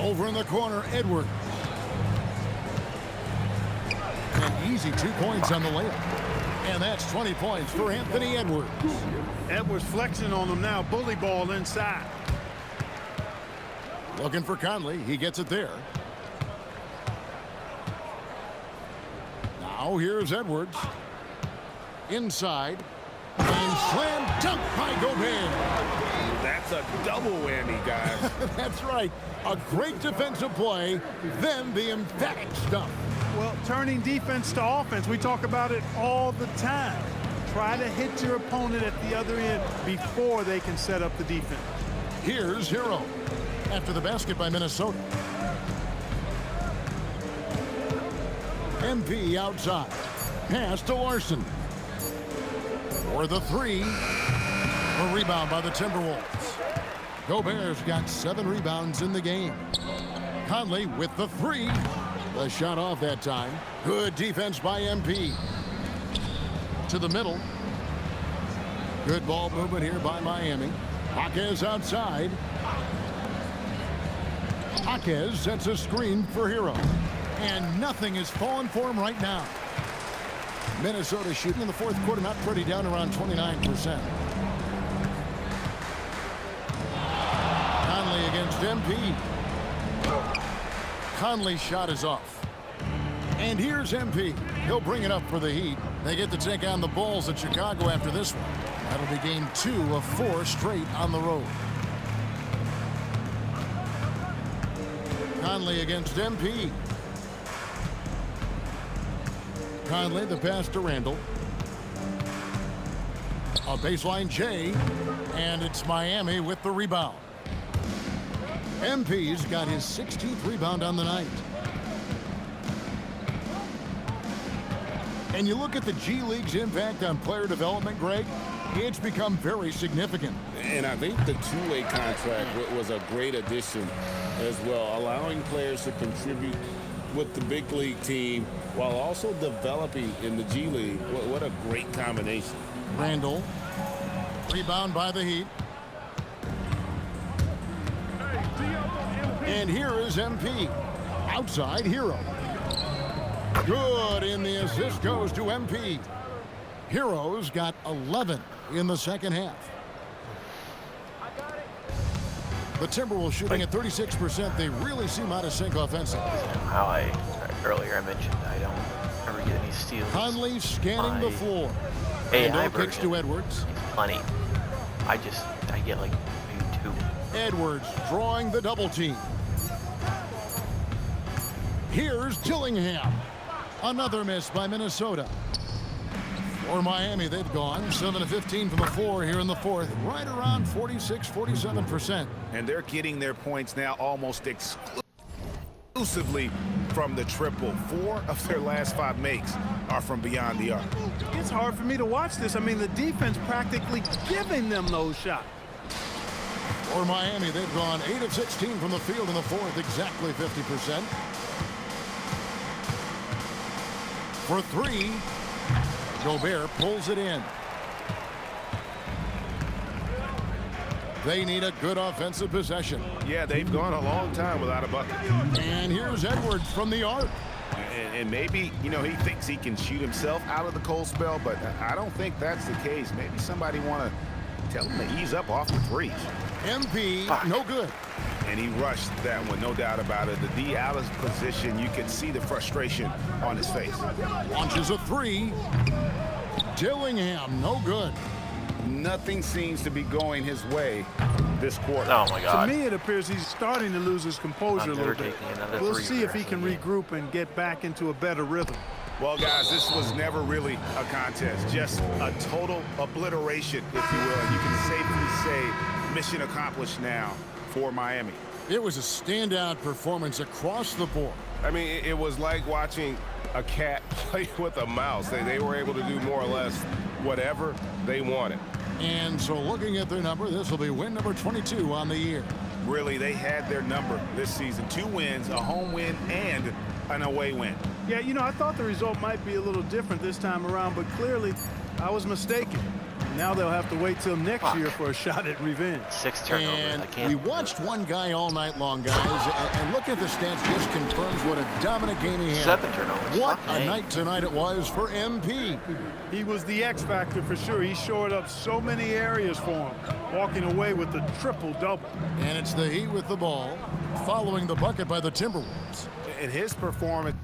Over in the corner, Edwards. An easy 2 points on the layup. And that's 20 points for Anthony Edwards. Edwards flexing on him now. Bully ball inside. Looking for Conley. He gets it there. Now here's Edwards. Inside. And slam dunk by Gobert. That's a double whammy, guys. That's right. A great defensive play, then the emphatic stuff. Well, turning defense to offense, we talk about it all the time. Try to hit your opponent at the other end before they can set up the defense. Here's Hero after the basket by Minnesota. MP outside. Pass to Larson. For the three. A rebound by the Timberwolves. Gobert's got 7 rebounds in the game. Conley with the three. The shot off that time. Good defense by MP. To the middle. Good ball movement here by Miami. Jaquez outside. Jaquez sets a screen for Hero. And nothing is falling for him right now. Minnesota shooting in the fourth quarter, not pretty, down around 29%. Conley against MP. Conley's shot is off. And here's MP. He'll bring it up for the Heat. They get to take on the Bulls at Chicago after this one. That'll be game 2 of 4 straight on the road. Conley against MP. Conley, the pass to Randall. A baseline J, and it's Miami with the rebound. MP's got his 16th rebound on the night. And you look at the G League's impact on player development, Greg, it's become very significant. And I think the two-way contract was a great addition as well, allowing players to contribute with the big league team while also developing in the G League. What a great combination. Randall, rebound by the Heat. And here is MP. Outside, Hero. Good, and the assist goes to MP. Hero's got 11 in the second half. The Timberwolves shooting at 36%. They really seem out of sync offensively. How earlier I mentioned I don't ever get any steals. Conley scanning the floor. AI and kicks to Edwards. Plenty. I get like maybe 2. Edwards drawing the double team. Here's Dillingham. Another miss by Minnesota. For Miami, they've gone 7 of 15 from the floor here in the fourth, right around 46-47%. And they're getting their points now almost exclusively from the triple. 4 of their last 5 makes are from beyond the arc. It's hard for me to watch this. I mean, the defense practically giving them those shots. For Miami, they've gone 8 of 16 from the field in the fourth, exactly 50%. For 3, Gobert pulls it in. They need a good offensive possession. Yeah, they've gone a long time without a bucket. And here's Edwards from the arc. And maybe, you know, he thinks he can shoot himself out of the cold spell, but I don't think that's the case. Maybe somebody want to tell him to ease up off the threes. MP, no good. And he rushed that one, no doubt about it. The D out of position, you can see the frustration on his face. Launches a 3. Dillingham, no good. Nothing seems to be going his way this quarter. Oh my God. To me, it appears he's starting to lose his composure a little bit. We'll see if he can regroup and get back into a better rhythm. Well, guys, this was never really a contest, just a total obliteration, if you will. And you can safely say mission accomplished now for Miami. It was a standout performance across the board. I mean, it was like watching a cat play with a mouse. They were able to do more or less whatever they wanted. And so looking at their number, this will be win number 22 on the year. Really, they had their number this season. 2 wins, a home win, and an away win. Yeah, you know, I thought the result might be a little different this time around, but clearly I was mistaken. Now they'll have to wait till next year for a shot at revenge. 6 turnovers. And I can't. we watched one guy all night long, guys, and look at the stats. Just confirms what a dominant game he had. 7 turnovers. What Fuck a me. night tonight it was for MP. He was the X factor for sure. He shored up so many areas for him, walking away with the triple-double. And it's the Heat with the ball, following the bucket by the Timberwolves. And his performance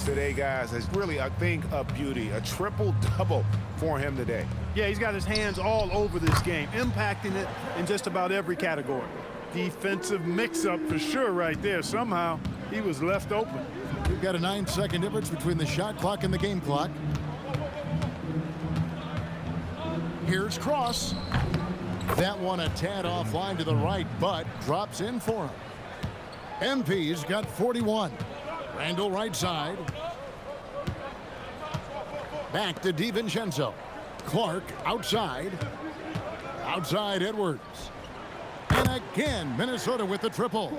today, guys, is really a thing of beauty. A triple-double for him today. Yeah, he's got his hands all over this game, impacting it in just about every category. Defensive mix-up for sure right there. Somehow, he was left open. We've got a 9-second difference between the shot clock and the game clock. Here's Cross. That one a tad offline to the right, but drops in for him. MP's got 41. Randall right side. Back to DiVincenzo. Clark outside. Outside Edwards. And again, Minnesota with the triple.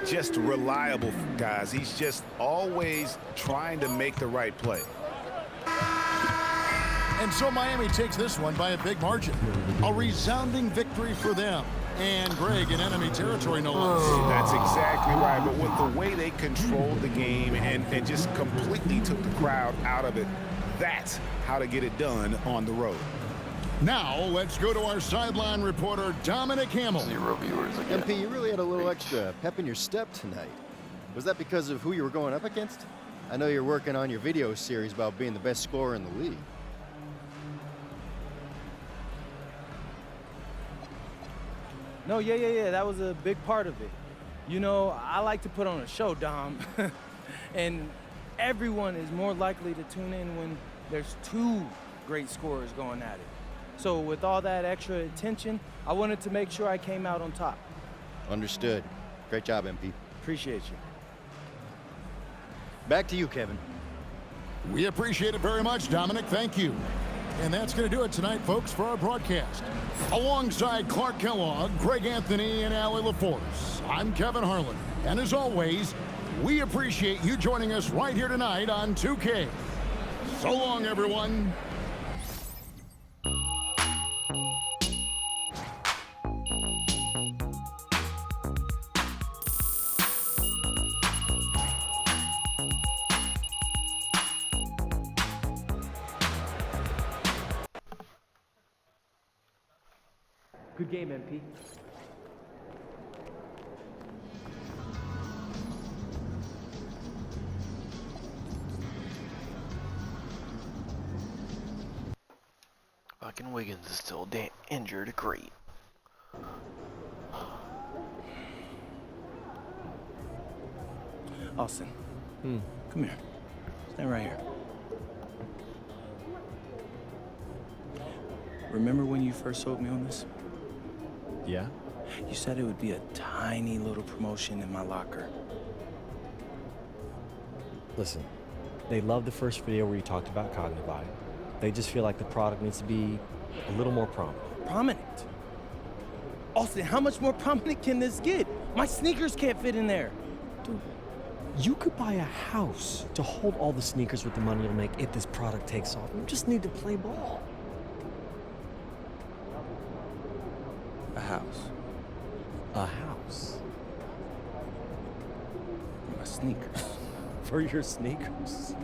Just reliable, guys. He's just always trying to make the right play. And so Miami takes this one by a big margin. A resounding victory for them. And Greg in enemy territory, no less. That's exactly right. But with the way they controlled the game and just completely took the crowd out of it, that's how to get it done on the road. Now, let's go to our sideline reporter, Dominic Hamill. 0 viewers again. MP, you really had a little extra pep in your step tonight. Was that because of who you were going up against? I know you're working on your video series about being the best scorer in the league. No, yeah. That was a big part of it. You know, I like to put on a show, Dom. And everyone is more likely to tune in when there's 2 great scorers going at it. So with all that extra attention, I wanted to make sure I came out on top. Understood. Great job, MP. Appreciate you. Back to you, Kevin. We appreciate it very much, Dominic. Thank you. And that's going to do it tonight, folks, for our broadcast. Alongside Clark Kellogg, Greg Anthony, and Allie LaForce, I'm Kevin Harlan. And as always, we appreciate you joining us right here tonight on 2K. So long, everyone. Good game, MP. Fucking Wiggins is still injured. Great. Austin, come here. Stand right here. Remember when you first sold me on this? Yeah? You said it would be a tiny little promotion in my locker. Listen, they love the first video where you talked about Cognivide. They just feel like the product needs to be a little more prominent. Prominent? Austin, how much more prominent can this get? My sneakers can't fit in there. Dude, you could buy a house to hold all the sneakers with the money you'll make if this product takes off. You just need to play ball. A house. A house. For my sneakers. For your sneakers.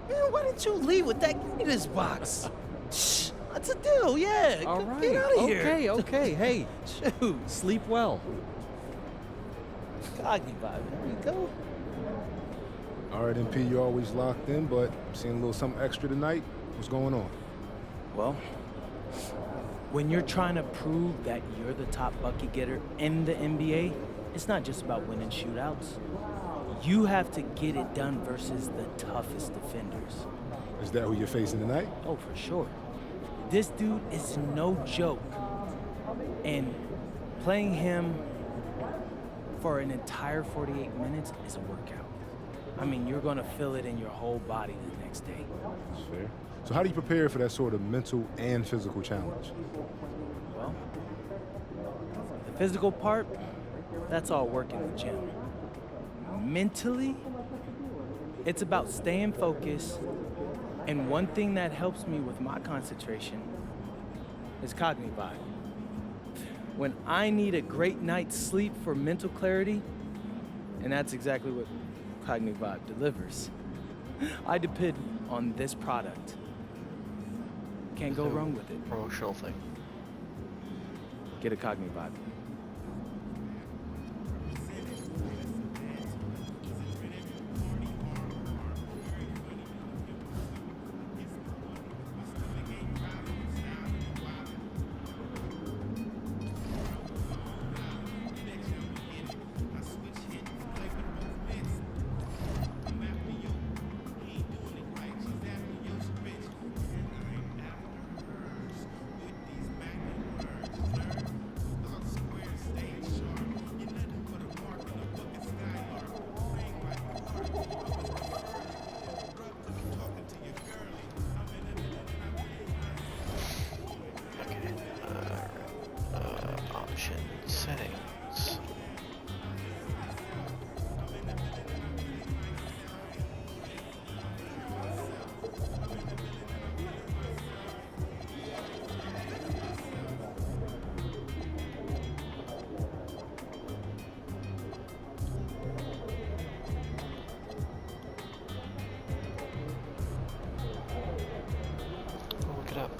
Man, why didn't you leave with that? Give me this box. Shh, that's a deal, yeah. All right. Get out of here. Okay. Hey, Shoot. sleep well. Cognivide, there you go. All right, MP, you're always locked in, but seeing a little something extra tonight. What's going on? Well, when you're trying to prove that you're the top bucket getter in the NBA, it's not just about winning shootouts. You have to get it done versus the toughest defenders. Is that who you're facing tonight? Oh, for sure. This dude is no joke. And playing him for an entire 48 minutes is a workout. I mean, you're going to feel it in your whole body the next day. That's fair. So how do you prepare for that sort of mental and physical challenge? Well, the physical part, that's all work in the gym. Mentally, it's about staying focused, and one thing that helps me with my concentration is Cognivibe. When I need a great night's sleep for mental clarity, and that's exactly what Cognivibe delivers, I depend on this product. Can't go wrong with it. Promotional thing. Get a Cognivibe. Option settings. Look it up.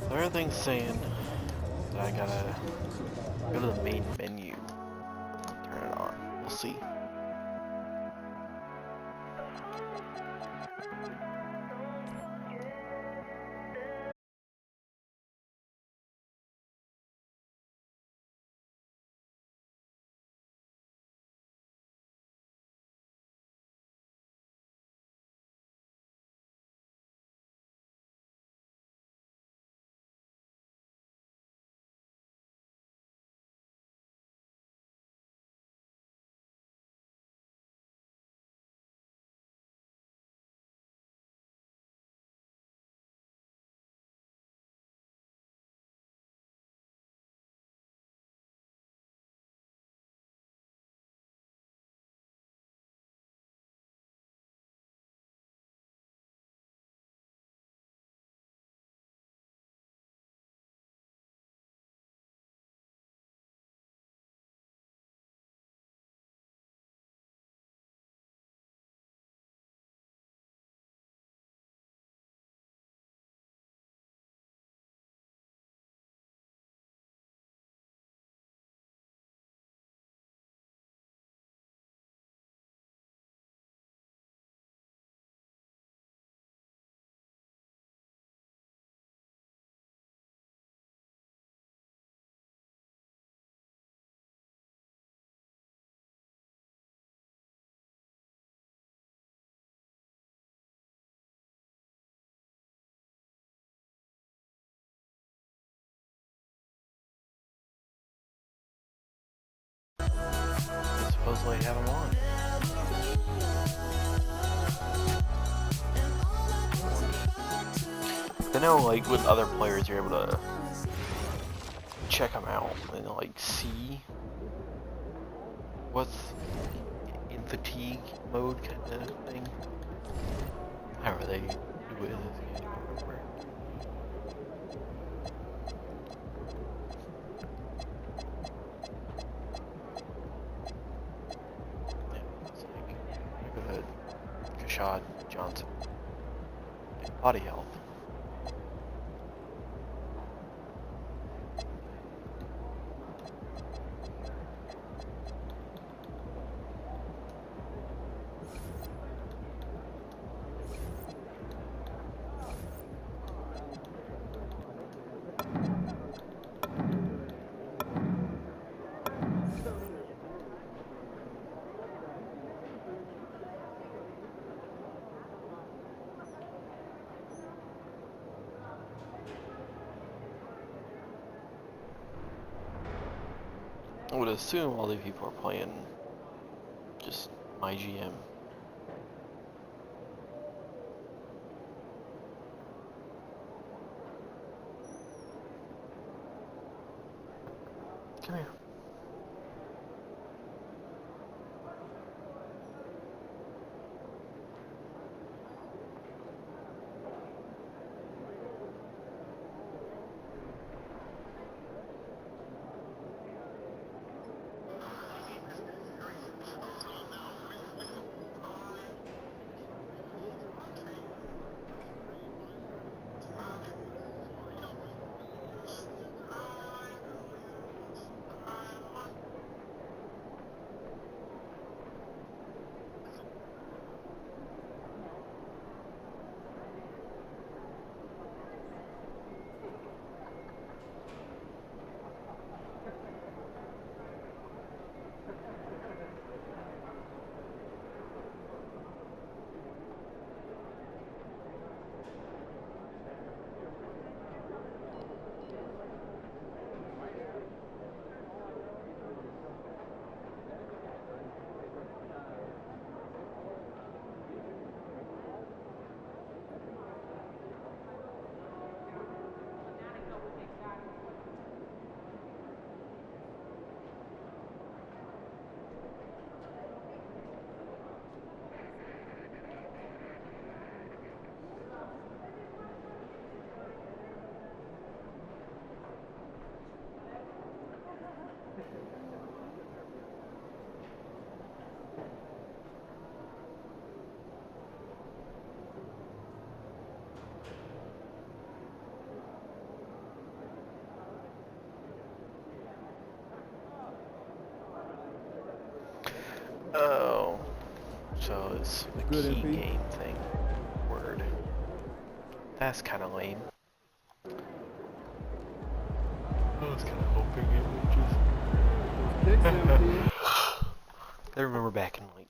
Everything's saying that I gotta go to the main menu, turn it on. We'll see. Supposedly have them on. know, like, with other players, you're able to check them out and, like, see what's in fatigue mode kind of thing. However they do it in this game. Yeah, it's like, go ahead, Kashad Johnson. Body health. I would assume all these people are playing just MyGM. Come here. Oh, so it's a Good, key MP. game thing. Word. That's kind of lame. I was kind of hoping it would just. I remember back in, like,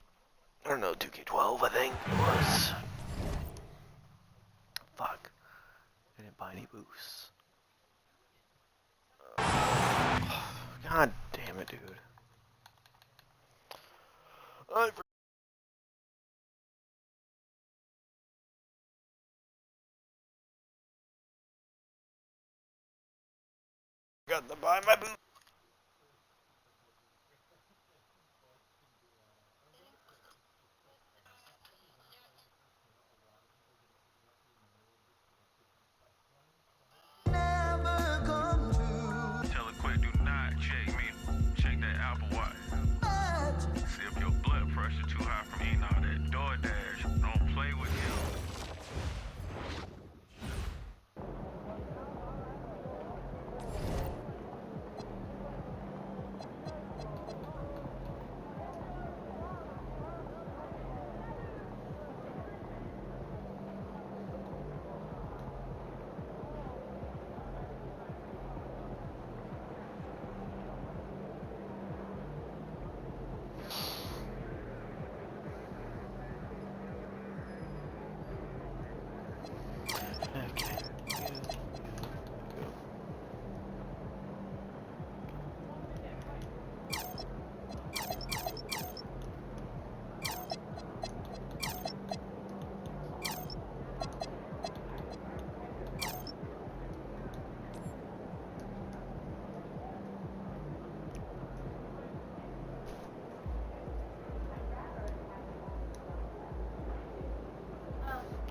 I don't know, 2K12, I think it was. Fuck. I didn't buy any boosts. God damn it, dude. I forgot to buy my boots. Tell it quick, do not check me. Check that Apple Watch. See if your blood pressure too high from eating all that DoorDash. Don't play with him.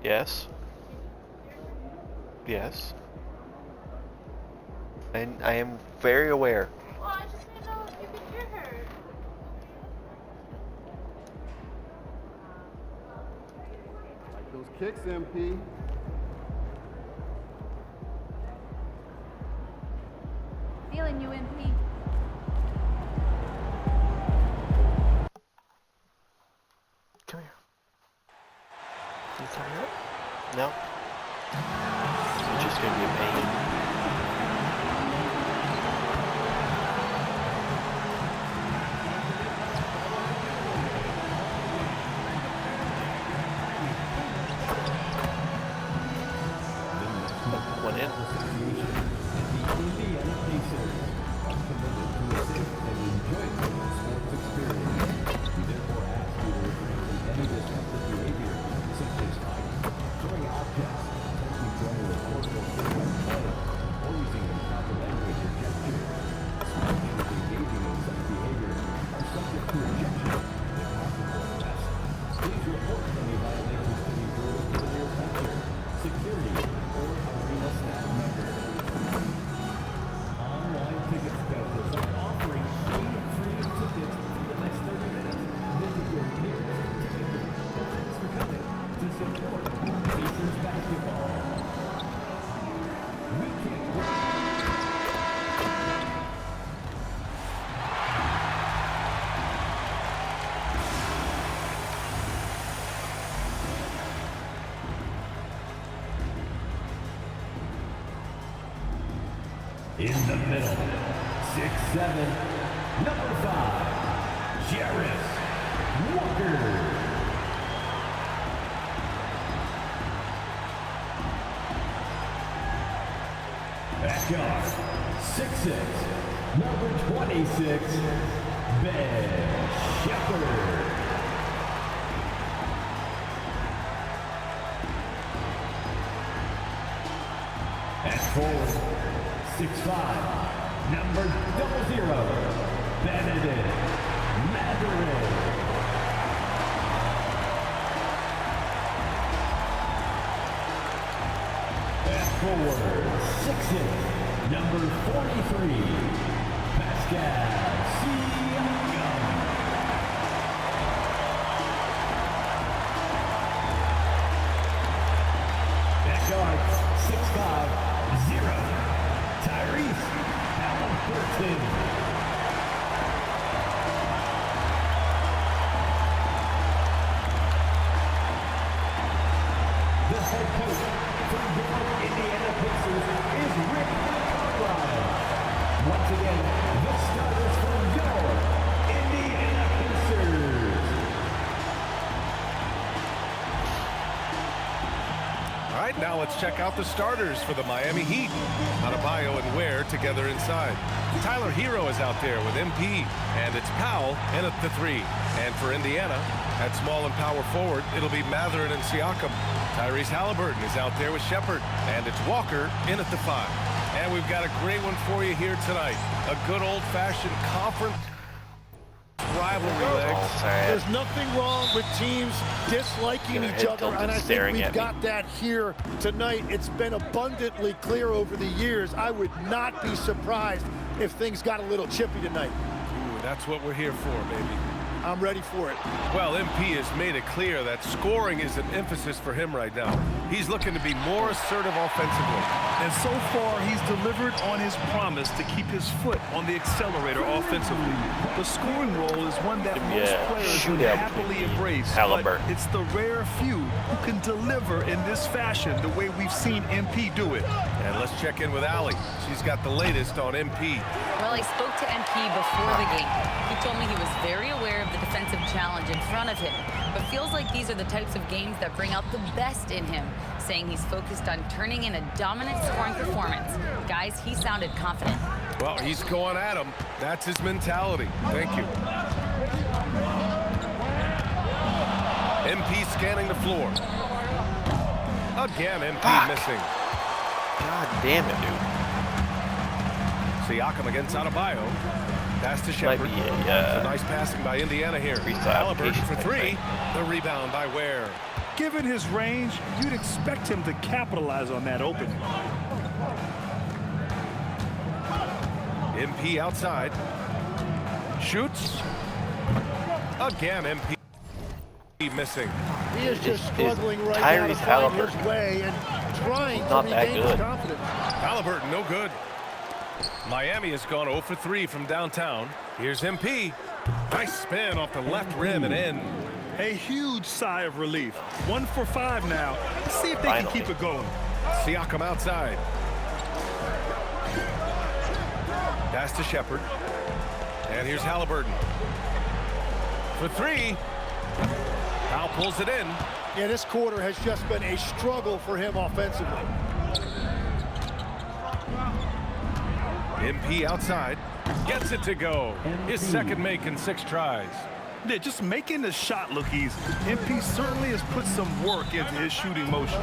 Yes. Yes. And I am very aware. Well, I just didn't know if you could hear her. Like those kicks, MP. Feeling you, MP. Come here. Can you turn it up? No? It's just gonna be a pain. Went in. In the middle, 6'7", number 5, Jarvis Walker. At guard, 6'6", number 26, Ben Shepherd. At forward, 6'5", number 00, Benedict Matherin. At forward, 6'8", number 43, Pascal Siakam. At guard, 6'5", 0, Tyrese Halliburton. The head coach from the Indiana Pacers is Rick Carlisle. Once again, the starters from your Indiana Pacers. All right, now let's check out the starters for the Miami Heat. Adebayo and Ware together inside. Tyler Hero is out there with MP, and it's Powell in at the 3. And for Indiana, at small and power forward, it'll be Matherin and Siakam. Tyrese Halliburton is out there with Shepherd, and it's Walker in at the 5. And we've got a great one for you here tonight. A good old-fashioned conference rivalry legs. There's nothing wrong with teams disliking each other, and I think we've got that here tonight. It's been abundantly clear over the years. I would not be surprised if things got a little chippy tonight. Ooh, that's what we're here for, baby. I'm ready for it. Well, MP has made it clear that scoring is an emphasis for him right now. He's looking to be more assertive offensively. And so far, he's delivered on his promise to keep his foot on the accelerator offensively. The scoring role is one that most players would happily embrace, but it's the rare few who can deliver in this fashion the way we've seen MP do it. And let's check in with Allie. She's got the latest on MP. Well, I spoke to MP before the game. He told me he was very aware of the defensive challenge in front of him, but feels like these are the types of games that bring out the best in him, saying he's focused on turning in a dominant scoring performance. Guys, he sounded confident. Well, he's going at him. That's his mentality. Thank you. MP scanning the floor. Again, MP missing. God damn it, dude. Siakam against Adebayo. Pass to Shepherd. Nice passing by Indiana here. Halliburton for 3. The rebound by Ware. Given his range, you'd expect him to capitalize on that opening. MP outside. Shoots. Again, MP missing. He is just struggling right now to find his way and trying to regain his confidence. Halliburton, no good. Miami has gone 0 for 3 from downtown. Here's MP. Nice spin off the left rim and in. A huge sigh of relief. 1 for 5 now. Let's see if they can keep it going. Siakam outside. Pass to Shepard. And here's Halliburton. For 3. Powell pulls it in. Yeah, this quarter has just been a struggle for him offensively. MP outside. Gets it to go. His second make in 6 tries. Yeah, just making the shot look easy. MP certainly has put some work into his shooting motion.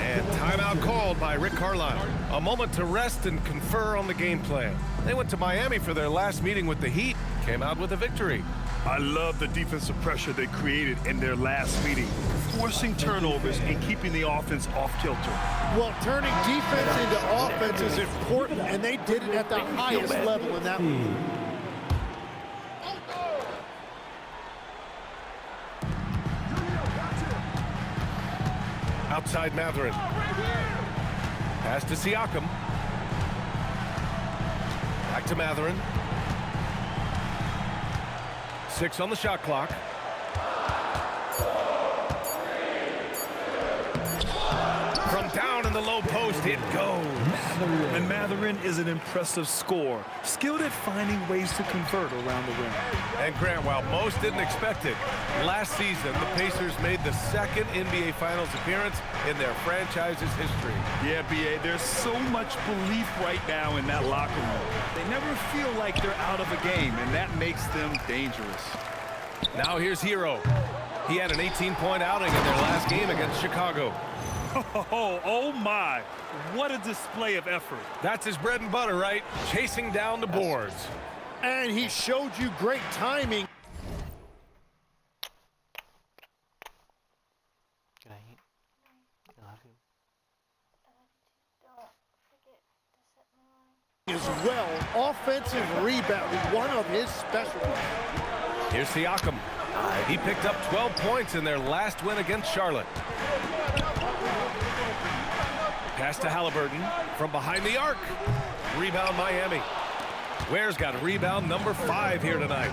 And timeout called by Rick Carlisle. A moment to rest and confer on the game plan. They went to Miami for their last meeting with the Heat. Came out with a victory. I love the defensive pressure they created in their last meeting, forcing turnovers and keeping the offense off kilter. Well, turning defense into offense is important, and they did it at the highest level in that one. Outside Matherin. Pass to Siakam. Back to Matherin. 6 on the shot clock. From down in the low post, it goes. And Matherin is an impressive scorer, skilled at finding ways to convert around the rim. And Grant, while most didn't expect it, last season the Pacers made the second NBA Finals appearance in their franchise's history. Yeah, B.A., there's so much belief right now in that locker room. They never feel like they're out of a game, and that makes them dangerous. Now here's Hero. He had an 18-point outing in their last game against Chicago. Oh my, what a display of effort. That's his bread and butter, right? Chasing down the boards. And he showed you great timing. As well, offensive rebounding, one of his specialties. Here's Siakam. He picked up 12 points in their last win against Charlotte. Pass to Halliburton from behind the arc. Rebound Miami. Ware's got rebound number 5 here tonight.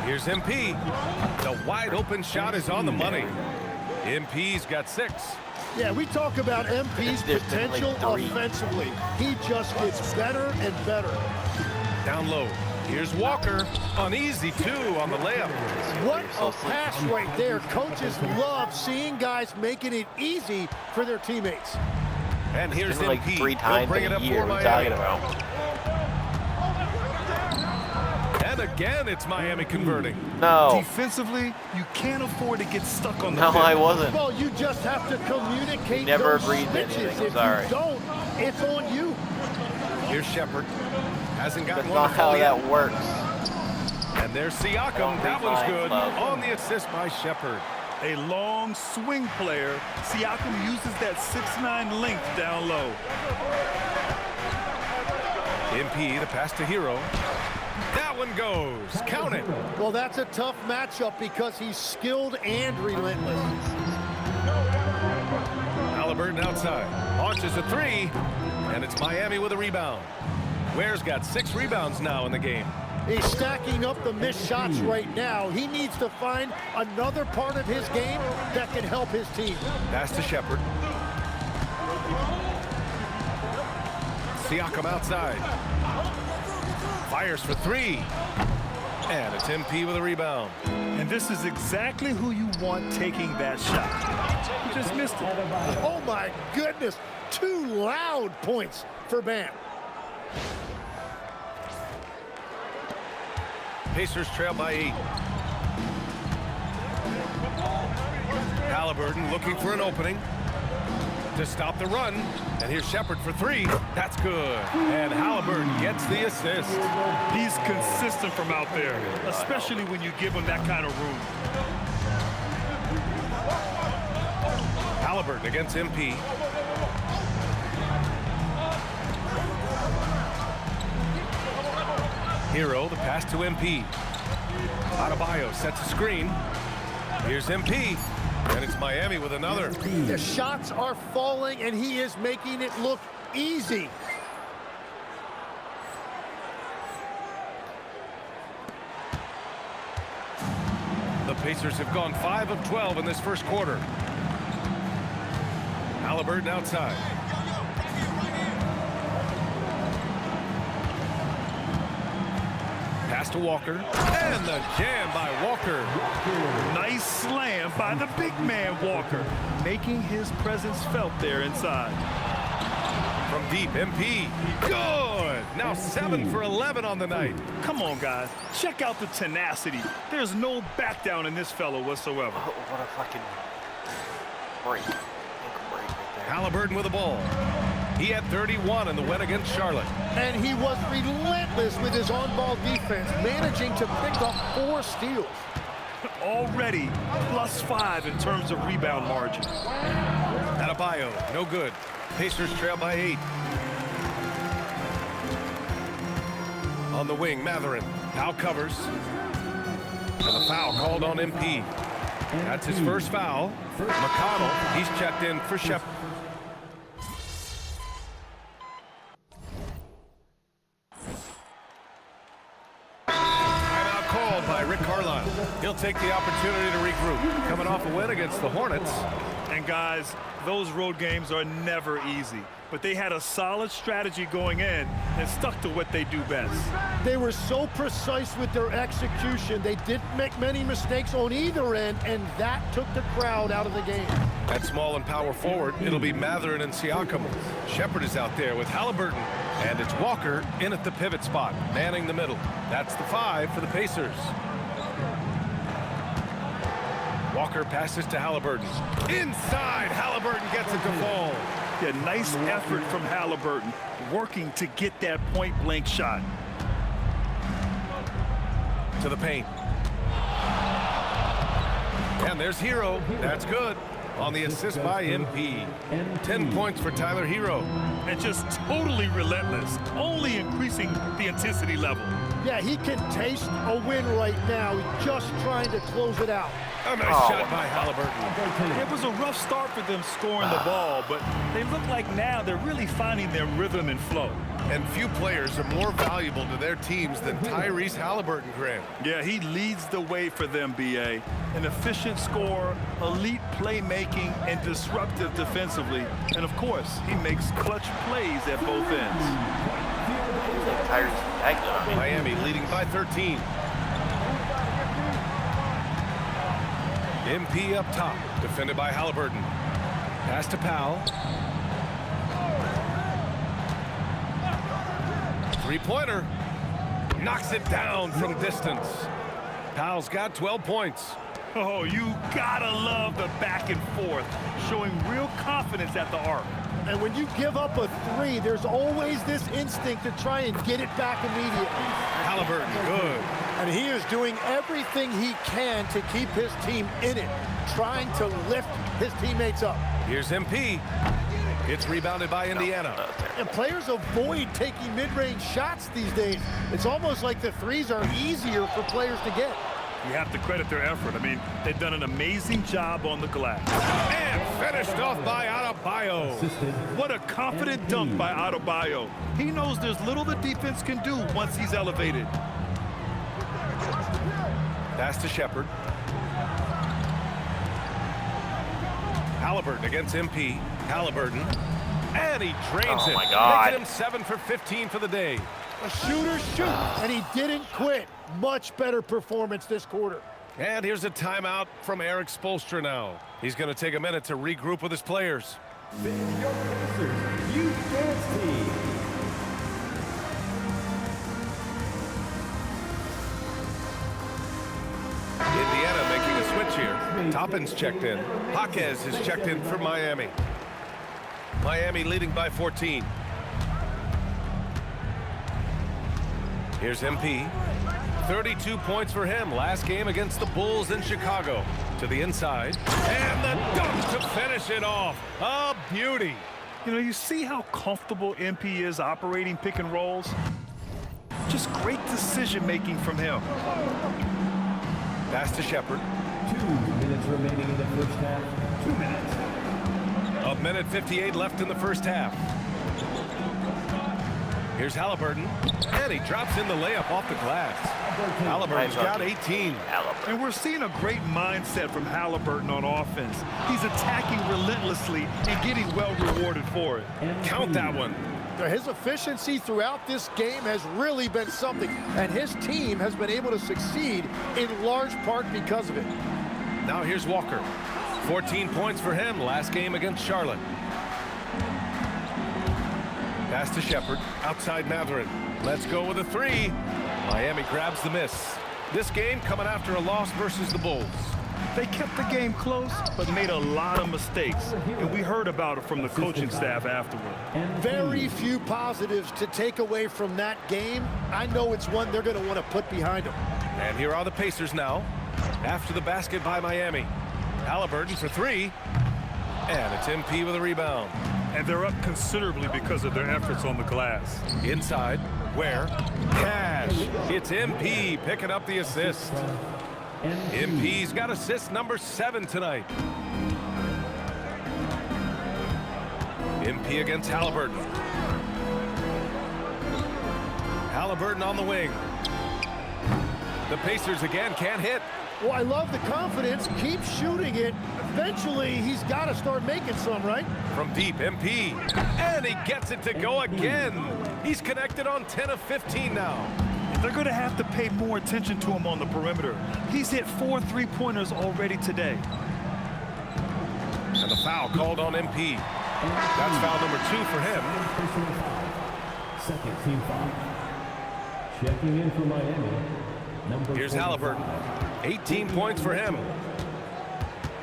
Here's MP. The wide open shot is on the money. MP's got 6. Yeah, we talk about MP's potential offensively. He just gets better and better. Down low. Here's Walker. Uneasy, too, on the layup. What a pass right there. Coaches love seeing guys making it easy for their teammates. And here's like MP. 3 times bring in it a up year. for What are you Miami. talking about? And again, it's Miami converting. No. Defensively, you can't afford to get stuck on the No, pivot. I wasn't. Well, you just have to communicate Never those agreed to switches. anything. If Sorry. you don't, it's on you. Here's Shepard. Hasn't gotten That's one not how yet. that works. And there's Siakam. That one's good. On the assist by Shepard. A long swing player, Siakam uses that 6'9" length down low. MP, the pass to Hero. That one goes. Count it. Well, that's a tough matchup because he's skilled and relentless. Halliburton outside. Launches a 3. And it's Miami with a rebound. Ware's got 6 rebounds now in the game. He's stacking up the missed shots right now. He needs to find another part of his game that can help his team. Pass to Shepard. Siakam outside. Fires for 3. And it's MP with a rebound. And this is exactly who you want taking that shot. He just missed it. Oh my goodness. 2 loud points for Bam. Pacers trail by 8. Halliburton looking for an opening to stop the run. And here's Shepard for 3. That's good. And Halliburton gets the assist. He's consistent from out there, especially when you give him that kind of room. Halliburton against MP. Hero, the pass to MP. Adebayo sets a screen. Here's MP. And it's Miami with another. The shots are falling, and he is making it look easy. The Pacers have gone 5 of 12 in this first quarter. Halliburton outside. Pass to Walker. And the jam by Walker. Nice slam by the big man Walker, making his presence felt there inside. From deep, MP. Good. Now 7 for 11 on the night. Come on, guys. Check out the tenacity. There's no back down in this fellow whatsoever. What a fucking break. Halliburton with the ball. He had 31 in the win against Charlotte. And he was relentless with his on-ball defense, managing to pick up 4 steals. Already +5 in terms of rebound margin. Adebayo, no good. Pacers trail by 8. On the wing, Matherin. Now covers. And the foul called on MP. That's his first foul. McConnell, he's checked in for Shepard. Timeout called by Rick Carlisle. He'll take the opportunity to regroup. Coming off a win against the Hornets. And guys, those road games are never easy, but they had a solid strategy going in and stuck to what they do best. They were so precise with their execution. They didn't make many mistakes on either end, and that took the crowd out of the game. At small and power forward, it'll be Matherin and Siakam. Shepard is out there with Halliburton, and it's Walker in at the pivot spot, manning the middle. That's the 5 for the Pacers. Walker passes to Halliburton. Inside, Halliburton gets it to fall. Yeah, nice effort from Halliburton, working to get that point-blank shot. To the paint. And there's Hero. That's good. On the assist by MP. 10 points for Tyler Hero. And just totally relentless, only increasing the intensity level. Yeah, he can taste a win right now. He's just trying to close it out. A nice shot by Halliburton. It was a rough start for them scoring the ball, but they look like now they're really finding their rhythm and flow. And few players are more valuable to their teams than Tyrese Halliburton, Grant. Yeah, he leads the way for them, B.A. An efficient scorer, elite playmaking, and disruptive defensively. And, of course, he makes clutch plays at both ends. Miami leading by 13. MP up top, defended by Halliburton. Pass to Powell. Three-pointer. Knocks it down from distance. Powell's got 12 points. Oh, you gotta love the back and forth, showing real confidence at the arc. And when you give up a 3, there's always this instinct to try and get it back immediately. Halliburton, good. And he is doing everything he can to keep his team in it, trying to lift his teammates up. Here's MP. It's rebounded by Indiana. And players avoid taking mid-range shots these days. It's almost like the 3s are easier for players to get. You have to credit their effort. I mean, they've done an amazing job on the glass. And finished off by Adebayo. What a confident dunk by Adebayo. He knows there's little the defense can do once he's elevated. Pass to Shepard. Halliburton against MP. Halliburton. And he drains it. Oh, my God. Making him 7 for 15 for the day. A shooter shoots, and he didn't quit. Much better performance this quarter. And here's a timeout from Eric Spoelstra now. He's going to take a minute to regroup with his players. Your Pacers Youth Dance Team. Indiana making a switch here. Toppin's checked in. Jaquez is checked in for Miami. Miami leading by 14. Here's MP. 32 points for him last game against the Bulls in Chicago. To the inside, and the dunk to finish it off. A beauty. You know, you see how comfortable MP is operating pick and rolls? Just great decision-making from him. Pass to Shepard. 2 minutes remaining in the first half. 2 minutes. A minute 58 left in the first half. Here's Halliburton, and he drops in the layup off the glass. Halliburton's got 18. And we're seeing a great mindset from Halliburton on offense. He's attacking relentlessly and getting well rewarded for it. Count that one. His efficiency throughout this game has really been something, and his team has been able to succeed in large part because of it. Now here's Walker. 14 points for him last game against Charlotte. Pass to Shepard, outside Matherin. Let's go with a three. Miami grabs the miss. This game coming after a loss versus the Bulls. They kept the game close, but made a lot of mistakes, and we heard about it from the coaching staff afterward. Very few positives to take away from that game. I know it's one they're going to want to put behind them. And here are the Pacers now, after the basket by Miami. Halliburton for three, and it's MP with a rebound. And they're up considerably because of their efforts on the glass. Inside, where? Cash. It's MP picking up the assist. MP's got assist number 7 tonight. MP against Halliburton. Halliburton on the wing. The Pacers again can't hit. Well, I love the confidence. Keep shooting it. Eventually, he's got to start making some, right? From deep, MP. And he gets it to go again. He's connected on 10 of 15 now. They're going to have to pay more attention to him on the perimeter. He's hit 4 3-pointers already today. And the foul called on MP. That's foul number 2 for him. Second team foul. Checking in for Miami. Here's Halliburton. 18 points for him.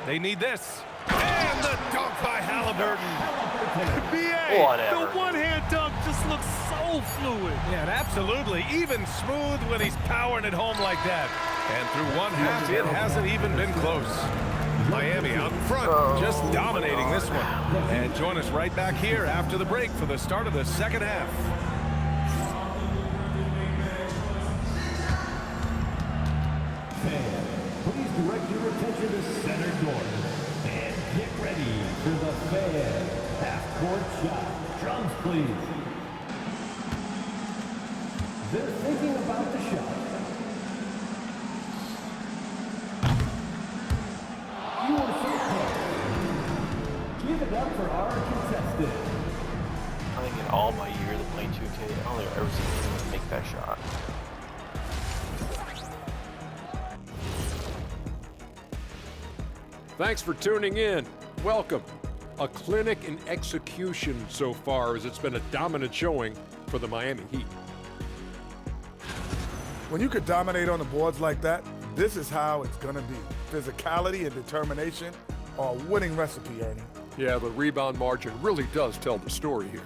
They need this. And the dunk by Halliburton. The one-hand dunk just looks so fluid. Yeah, and absolutely even smooth when he's powering it home like that. And through one half, it hasn't even been close. Miami out in front, just dominating this one. And join us right back here after the break for the start of the second half. Please direct your attention to center court and get ready for the fan half-court shot. Drums, please. They're thinking about the shot. You are so close. Give it up for our contestant. I think in all my years of playing 2K, I don't think I've ever seen anyone make that shot. Thanks for tuning in. Welcome. A clinic in execution so far, as it's been a dominant showing for the Miami Heat. When you could dominate on the boards like that, this is how it's going to be. Physicality and determination are a winning recipe, Ernie. Yeah, the rebound margin really does tell the story here.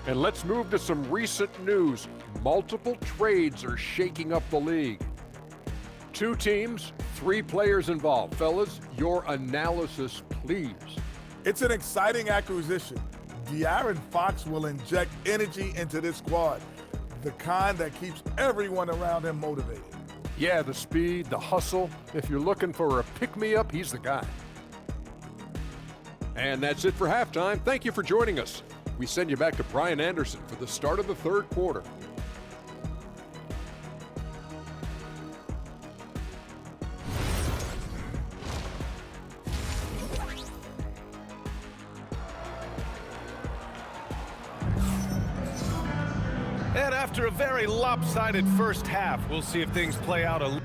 And let's move to some recent news. Multiple trades are shaking up the league. 2 teams, 3 players involved. Fellas, your analysis, please. It's an exciting acquisition. De'Aaron Fox will inject energy into this squad, the kind that keeps everyone around him motivated. Yeah, the speed, the hustle. If you're looking for a pick-me-up, he's the guy. And that's it for halftime. Thank you for joining us. We send you back to Brian Anderson for the start of the third quarter. And after a very lopsided first half, we'll see if things play out a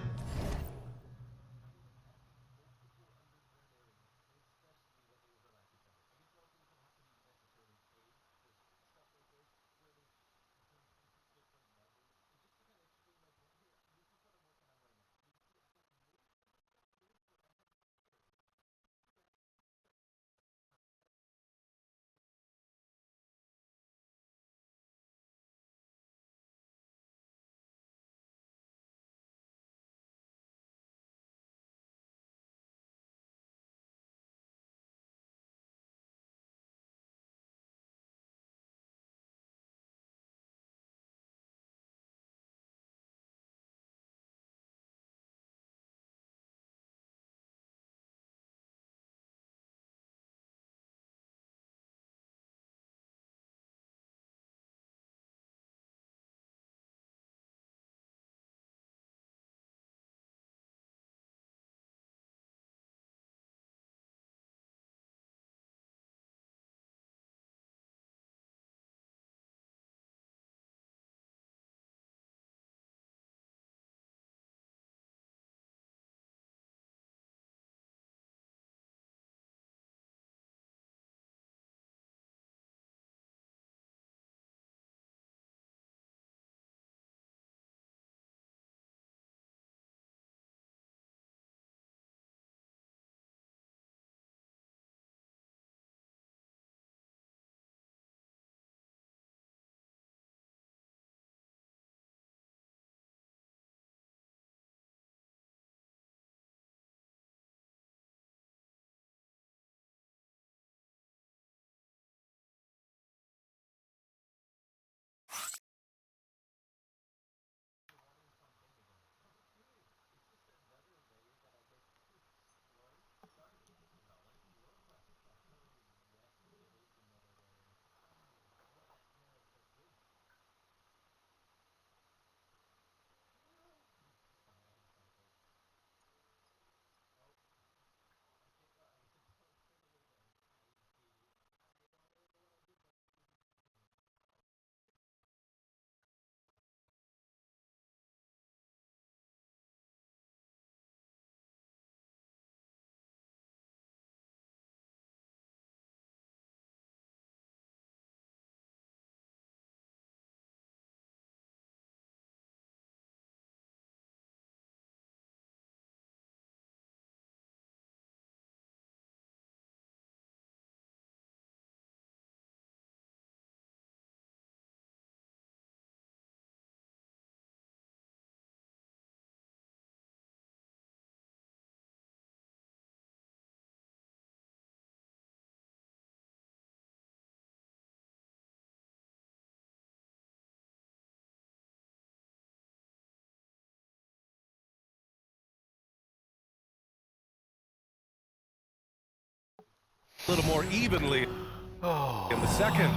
a little more evenly in the second.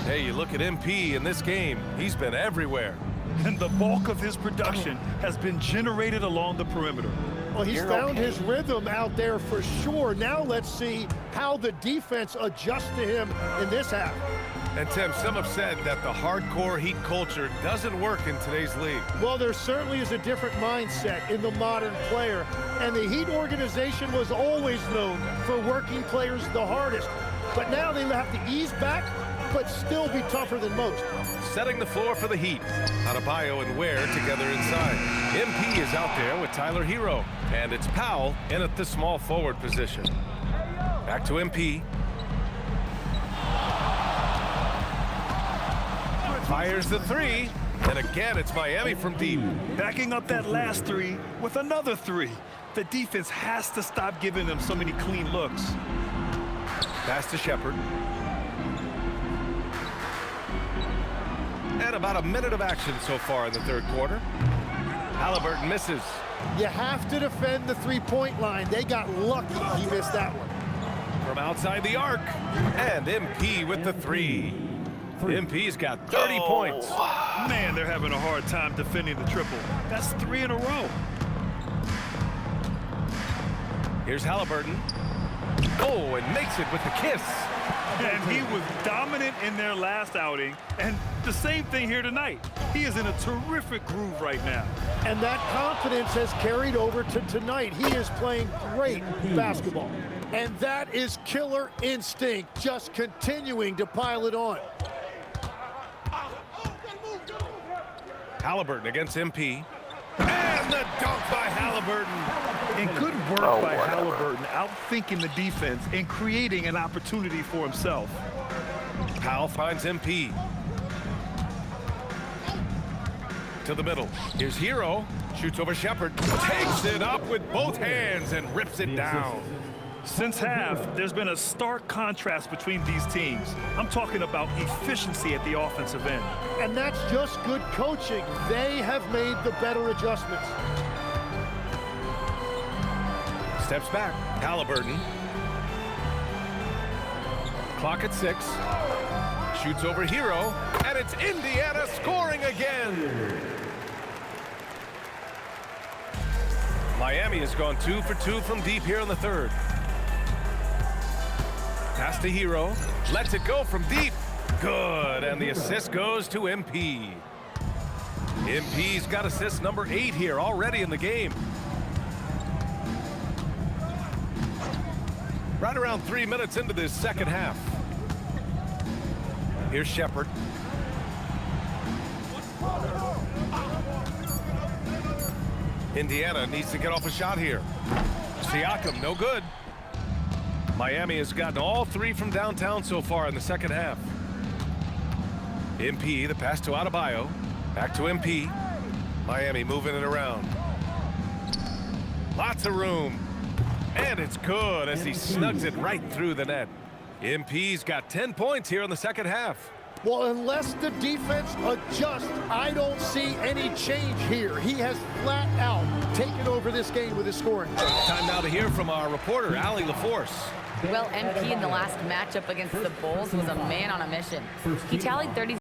Hey, you look at MP in this game, he's been everywhere. And the bulk of his production has been generated along the perimeter. Well, he's found his rhythm out there for sure. Now let's see how the defense adjusts to him in this half. And Tim, some have said that the hardcore Heat culture doesn't work in today's league. Well, there certainly is a different mindset in the modern player. And the Heat organization was always known for working players the hardest. But now they have to ease back, but still be tougher than most. Setting the floor for the Heat. Adebayo and Ware together inside. MP is out there with Tyler Hero. And it's Powell in at the small forward position. Back to MP. Fires the three. And again, it's Miami from deep. Backing up that last three with another three. The defense has to stop giving them so many clean looks. Pass to Shepard. And about a minute of action so far in the third quarter. Halliburton misses. You have to defend the three-point line. They got lucky he missed that one. From outside the arc. And MP with the three. MP's got 30 points. Man, they're having a hard time defending the triple. That's 3 in a row. Here's Halliburton. Oh, and makes it with the kiss. And he was dominant in their last outing. And the same thing here tonight. He is in a terrific groove right now. And that confidence has carried over to tonight. He is playing great basketball. And that is killer instinct, just continuing to pile it on. Halliburton against MP. And the dunk by Halliburton. And good work by Halliburton, outthinking the defense and creating an opportunity for himself. Powell finds MP. To the middle. Here's Hero. Shoots over Shepard. Takes it up with both hands and rips it down. Since half, there's been a stark contrast between these teams. I'm talking about efficiency at the offensive end. And that's just good coaching. They have made the better adjustments. Steps back. Halliburton. Clock at 6. Shoots over Hero. And it's Indiana scoring again. Miami has gone 2 for 2 from deep here in the third. Pass to Hero. Lets it go from deep. Good. And the assist goes to MP. MP's got assist number 8 here already in the game. Right around 3 minutes into this second half. Here's Shepard. Indiana needs to get off a shot here. Siakam, no good. Miami has gotten all 3 from downtown so far in the second half. MP, the pass to Adebayo. Back to MP. Miami moving it around. Lots of room. And it's good as he snugs it right through the net. MP's got 10 points here in the second half. Well, unless the defense adjusts, I don't see any change here. He has flat out taken over this game with his scoring. Time now to hear from our reporter, Allie LaForce. Well, MP in the last matchup against the Bulls was a man on a mission. He tallied 30